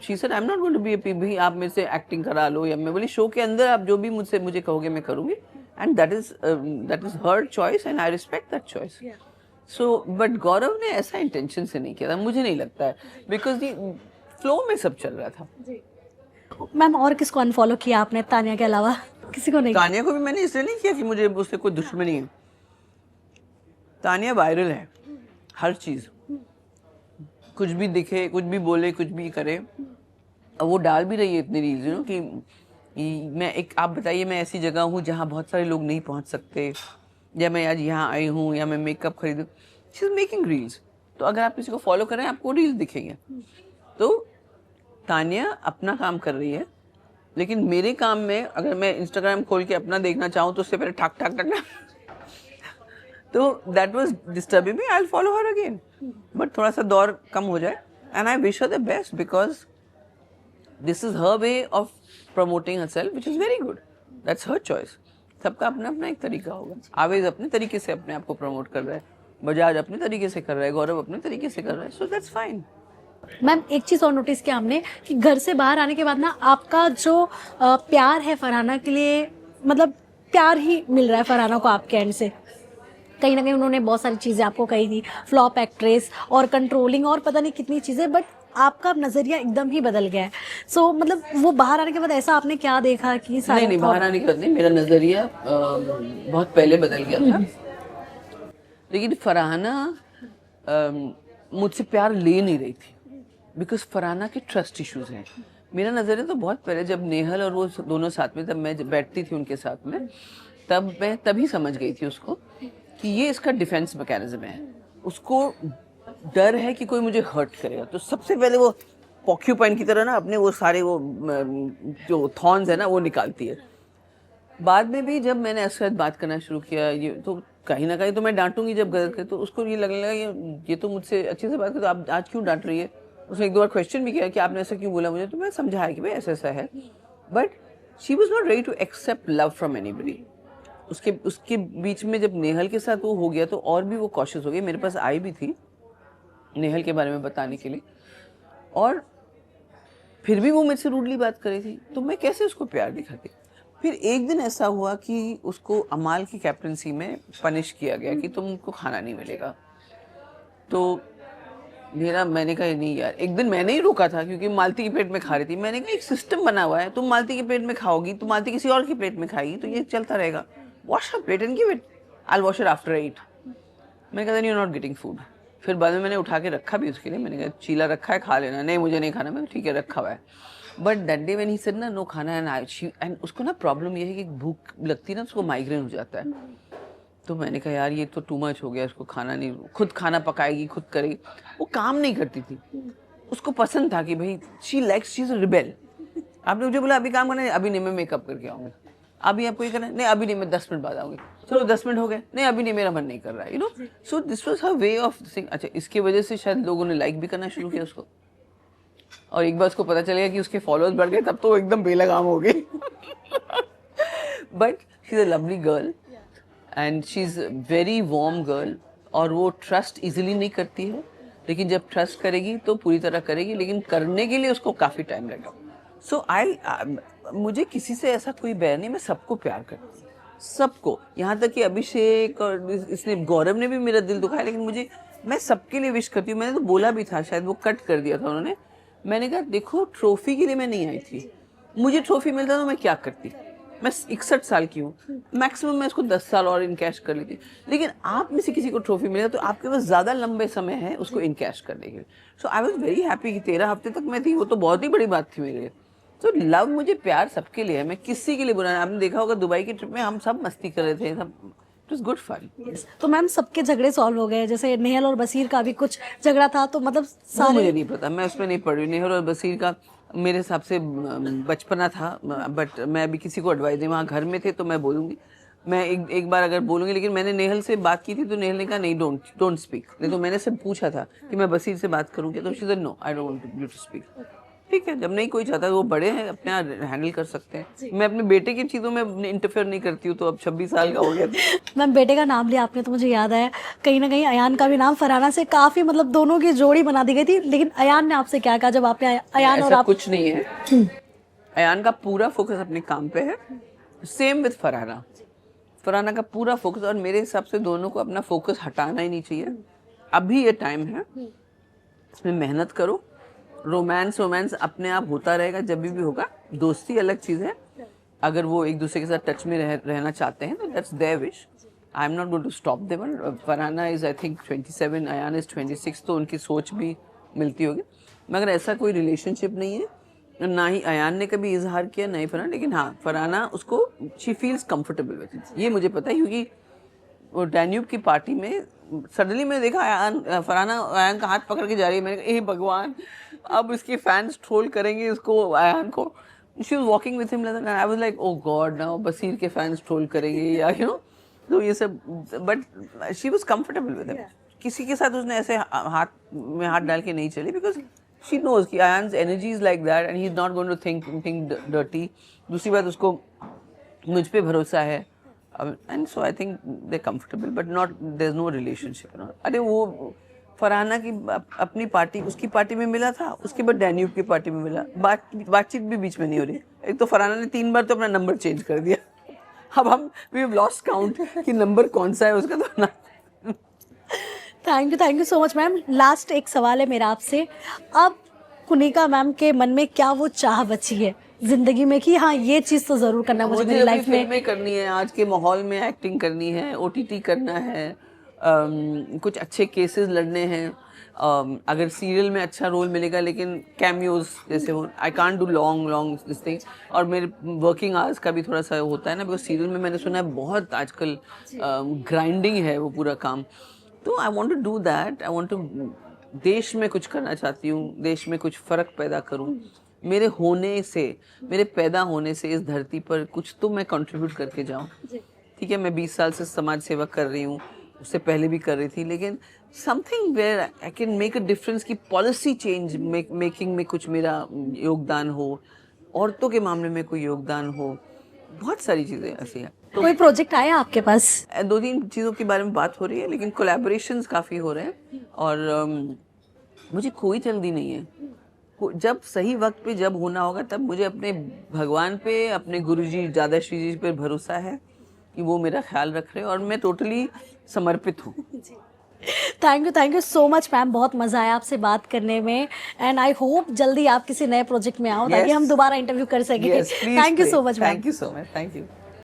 She said I am not going to be a भी आप मेरे से एक्टिंग करा लो, या मैं बोली शो के अंदर आप जो भी मुझे कहोगे मैं करूँगी, and that is her choice and I respect that choice. So but Gaurav ने ऐसा इंटेंशन से नहीं किया था, मुझे नहीं लगता है, बिकॉज ये फ्लो में सब चल रहा था। मैम और किसको अनफॉलो किया आपने तान्या के अलावा? किसी को नहीं? तान्या को भी मैंने इसलिए नहीं किया कि मुझे उससे कोई दुश्मनी है। तान्या वायरल है, हर चीज़, कुछ भी दिखे, कुछ भी बोले, कुछ भी करे, और वो डाल भी रही है इतनी रील्स, यू नो, कि मैं एक, आप बताइए, मैं ऐसी जगह हूँ जहाँ बहुत सारे लोग नहीं पहुँच सकते, या मैं आज यहाँ आई हूँ, या मैं मेकअप खरीदूँ, शी इज मेकिंग रील्स। तो अगर आप किसी को फॉलो करें आपको रील्स दिखेंगे। तो तान्या अपना काम कर रही है, लेकिन मेरे काम में अगर मैं इंस्टाग्राम खोल के अपना देखना चाहूँ तो उससे पहले ठक ठक ठक तो that was disturbing me, I will follow her again, but थोड़ा सा दौर कम हो जाए, and I wish her the best, because this is her way of promoting herself, which is very good, that's her choice. सबका अपना अपना एक तरीका होगा। आवेज अपने तरीके से अपने आप को प्रमोट कर रहा है, बजाज अपने तरीके से कर रहा है, गौरव अपने तरीके से कर रहा है, सो दैट्स फाइन। मैम एक चीज़ और नोटिस किया हमने कि घर से बाहर आने के बाद ना आपका जो प्यार है फरहाना के लिए, मतलब प्यार ही मिल रहा है फरहाना को आपके एंड से। कहीं ना कहीं उन्होंने बहुत सारी चीज़ें आपको कही थी, फ्लॉप एक्ट्रेस और कंट्रोलिंग और पता नहीं कितनी चीज़ें, बट आपका नज़रिया एकदम ही बदल गया है। सो मतलब वो बाहर आने के बाद ऐसा आपने क्या देखा कि सारे नहीं, बाहर आने के बाद नहीं, मेरा नज़रिया बहुत पहले बदल गया था, लेकिन फरहाना मुझसे प्यार ले नहीं रही थी, बिकॉज फरहाना के ट्रस्ट इश्यूज हैं। मेरा नज़रिया तो बहुत पहले, जब नेहल और वो दोनों साथ में, तब मैं जब बैठती थी उनके साथ में, तब मैं तभी समझ गई थी उसको कि ये इसका डिफेंस मैकेनिज्म है, उसको डर है कि कोई मुझे हर्ट करेगा। तो सबसे पहले वो पॉक्यूपाइन की तरह ना अपने वो सारे वो जो थॉर्न्स है ना वो निकालती है। बाद में भी जब मैंने उसके साथ बात करना शुरू किया, ये तो कहीं ना कहीं तो मैं डांटूंगी जब गलत करे, तो उसको ये लगने लगा ये तो मुझसे अच्छे से बात कर, तो आप आज क्यों डांट रही है। उसने एक दो बार क्वेश्चन भी किया कि आपने ऐसा क्यों बोला मुझे, तो मैं समझाया कि भाई ऐसा ऐसा है, but she was not ready to accept love from anybody. उसके बीच में जब नेहल के साथ वो हो गया तो और भी वो कॉशियस हो गई। मेरे पास आई भी थी नेहल के बारे में बताने के लिए, और फिर भी वो मेरे से रूडली बात कर रही थी, तो मैं कैसे उसको प्यार दिखाती। फिर एक दिन ऐसा हुआ कि उसको अमाल की कैप्टनसी में पनिश किया गया कि तुमको खाना नहीं मिलेगा। तो मैंने कहा नहीं यार, एक दिन मैंने ही रोका था क्योंकि मालती की प्लेट में खा रही थी। मैंने कहा एक सिस्टम बना हुआ है, तुम मालती की प्लेट में खाओगी तो मालती किसी और की प्लेट में खाएगी, तो ये चलता रहेगा। Wash her plate and give it, I will wash it after I eat. मैंने कहा you are not getting food. फिर बाद में मैंने उठा के रखा भी उसके लिए, मैंने कहा चीला रखा है खा लेना। नहीं मुझे नहीं खाना। मैं ठीक है रखा हुआ है। But that day when he said ना नो खाना एंड उसको ना प्रॉब्लम ये है कि भूख लगती है ना उसको माइग्रेन हो जाता है। तो मैंने कहा यार ये तो टू मच हो गया, इसको खाना नहीं, खुद खाना पकाएगी खुद करेगी। वो काम नहीं करती थी, उसको पसंद था कि भाई शी इज रिबेल। आपने मुझे बोला अभी काम करना है, अभी नहीं मैं मेकअप करके आऊँगी। अभी आपको ये करना है, नहीं अभी नहीं मैं 10 मिनट बाद आऊँगी। चलो 10 मिनट हो गए, नहीं अभी नहीं मेरा मन नहीं कर रहा है, you know. So this was her way of thing. अच्छा इसकी वजह से शायद लोगों ने लाइक भी करना शुरू किया उसको, और एक बार उसको पता चलेगा कि उसके फॉलोअर्स बढ़ गए तब तो एकदम बेलगाम हो गई। But she is a lovely girl and she is very warm girl, और वो ट्रस्ट इजीली नहीं करती है, लेकिन जब ट्रस्ट करेगी तो पूरी तरह करेगी, लेकिन करने के लिए उसको काफ़ी टाइम लगेगा। सो मुझे किसी से ऐसा कोई बैर नहीं, मैं सबको प्यार करती हूँ, सबको। यहाँ तक कि अभिषेक और इसने गौरव ने भी मेरा दिल दुखाया, लेकिन मैं सबके लिए विश करती हूँ। मैंने तो बोला भी था, शायद वो कट कर दिया था उन्होंने। मैंने कहा देखो ट्रॉफी के लिए मैं नहीं आई थी, मुझे ट्रॉफी मिलता तो मैं क्या करती। मैं 61 साल की हूँ, मैक्सिमम मैं इसको 10 साल और इनकैश कर लेती, लेकिन आप में से किसी को ट्रॉफी मिलेगा तो आपके पास ज़्यादा लंबे समय है उसको इनकैश करने के लिए। सो आई वॉज वेरी हैप्पी कि 13 हफ्ते तक मैं थी, वो तो बहुत ही बड़ी बात थी मेरे लिए। तो लव मुझे प्यार सबके लिए है, मैं किसी के लिए बुरा नहीं। आपने देखा होगा दुबई की ट्रिप में हम सब मस्ती कर रहे थे, सब इट वाज गुड फन। तो मैम सबके झगड़े सॉल्व हो गए, जैसे नेहल और बसीर का भी कुछ झगड़ा था, तो मतलब सारे मुझे नहीं पता, मैं उसमें नहीं पढ़ रही। नेहल और बसीर का मेरे हिसाब से बचपना था, बट मैं अभी किसी को एडवाइस नहीं, वहाँ घर में थे तो मैं बोलूँगी, मैं एक बार अगर बोलूँगी। लेकिन मैंने नेहल से बात की थी तो नेहल ने कहा नहीं, डोंट स्पीक। नहीं तो मैंने सब पूछा था कि मैं बसीर से बात करूँ क्या, तो she said no, I don't want you to speak. ठीक है, जब नहीं कोई चाहता, वो बड़े हैं, अपने आप हैंडल कर सकते हैं। मैं अपने बेटे की चीज़ों में इंटरफेयर नहीं करती हूँ, तो अब 26 साल का हो गया था। मैम बेटे का नाम लिया आपने तो मुझे याद आया, कहीं ना कहीं अयान का भी नाम फरहाना से काफ़ी मतलब दोनों की जोड़ी बना दी गई थी, लेकिन अयान ने आपसे क्या कहा जब आपने अयान और ऐसा आप? कुछ नहीं है, अयान का पूरा फोकस अपने काम पे है, सेम विद फरहाना। फरहाना का पूरा फोकस, और मेरे हिसाब से दोनों को अपना फोकस हटाना ही नहीं चाहिए। अभी ये टाइम है, इसमें मेहनत करो। रोमांस अपने आप होता रहेगा, जब भी होगा। दोस्ती अलग चीज़ है, अगर वो एक दूसरे के साथ टच में रहना चाहते हैं तो that's their wish. I am not going to stop them. Farhana is I think 27, Ayaan is 26, तो उनकी सोच भी मिलती होगी, मगर ऐसा कोई रिलेशनशिप नहीं है। ना ही अयान ने कभी इजहार किया, ना ही फरहाना। लेकिन हाँ, फरहाना उसको she feels comfortable with it, ये मुझे पता है, क्योंकि वो डैन्यूब की पार्टी में सडनली मैंने देखा फरहाना अयान का हाथ पकड़ के जा रही है। मैंने कहा, हे भगवान, अब इसके फैंस ट्रोल करेंगे इसको, अयान को। She was walking with him, I was like oh God, now Basir के फैंस ट्रोल करेंगे या यू नो, तो ये सब। But she was comfortable with him. किसी के साथ उसने ऐसे हाथ में हाथ डाल के नहीं चली, बिकॉज शी नोज कि Ayaan's energy is like that and he is not going to think dirty. दूसरी बात, उसको मुझ पे भरोसा है, and so I think they comfortable, but not, there is no relationship. अरे वो फरहाना की अपनी पार्टी, उसकी पार्टी में मिला था, उसके बाद डैन्यूब की पार्टी में मिला, बातचीत भी बीच में नहीं हो रही। एक तो फरहाना ने 3 बार तो अपना नंबर चेंज कर दिया। अब हम वी हैव लॉस्ट काउंट कि नंबर कौन सा है उसका, तो ना। Thank you so much ma'am. Last एक सवाल है मेरा आपसे, अब कुनिका मैम के मन में क्या वो चाह बची है जिंदगी में कि हाँ ये चीज़ तो ज़रूर करना मुझे मेरी लाइफ में? फिल्में करनी है, आज के माहौल में एक्टिंग करनी है, ओटीटी करना है, कुछ अच्छे केसेस लड़ने हैं। अगर सीरियल में अच्छा रोल मिलेगा, लेकिन कैमियोज जैसे हो, I can't do long this thing. और मेरे वर्किंग आवर्स का भी थोड़ा सा होता है ना, बिकॉज सीरियल में मैंने सुना है बहुत आजकल ग्राइंडिंग है वो पूरा काम। तो I want to do that, I want to, देश में कुछ करना चाहती हूँ, देश में कुछ फ़र्क पैदा करूँ। मेरे होने से, मेरे पैदा होने से इस धरती पर कुछ तो मैं कंट्रीब्यूट करके जाऊँ। ठीक है, मैं 20 साल से समाज सेवा कर रही हूँ, उससे पहले भी कर रही थी, लेकिन something where I can make a difference, की पॉलिसी चेंज मेकिंग में कुछ मेरा योगदान हो, औरतों के मामले में कोई योगदान हो, बहुत सारी चीज़ें ऐसी हैं। तो कोई प्रोजेक्ट आया आपके पास? 2-3 चीज़ों के बारे में बात हो रही है, लेकिन कोलैबोरेशंस काफ़ी हो रहे हैं, और मुझे कोई जल्दी नहीं है। जब सही वक्त पे जब होना होगा, तब मुझे अपने भगवान पे, अपने गुरुजी दादाश्री जी पे भरोसा है कि वो मेरा ख्याल रख रहे हैं, और मैं टोटली समर्पित हूँ। Thank you so much ma'am, बहुत मज़ा आया आपसे बात करने में, एंड आई होप जल्दी आप किसी नए प्रोजेक्ट में आओ ताकि हम दोबारा इंटरव्यू कर सकें। Thank you so much ma'am. Thank you so much, thank you.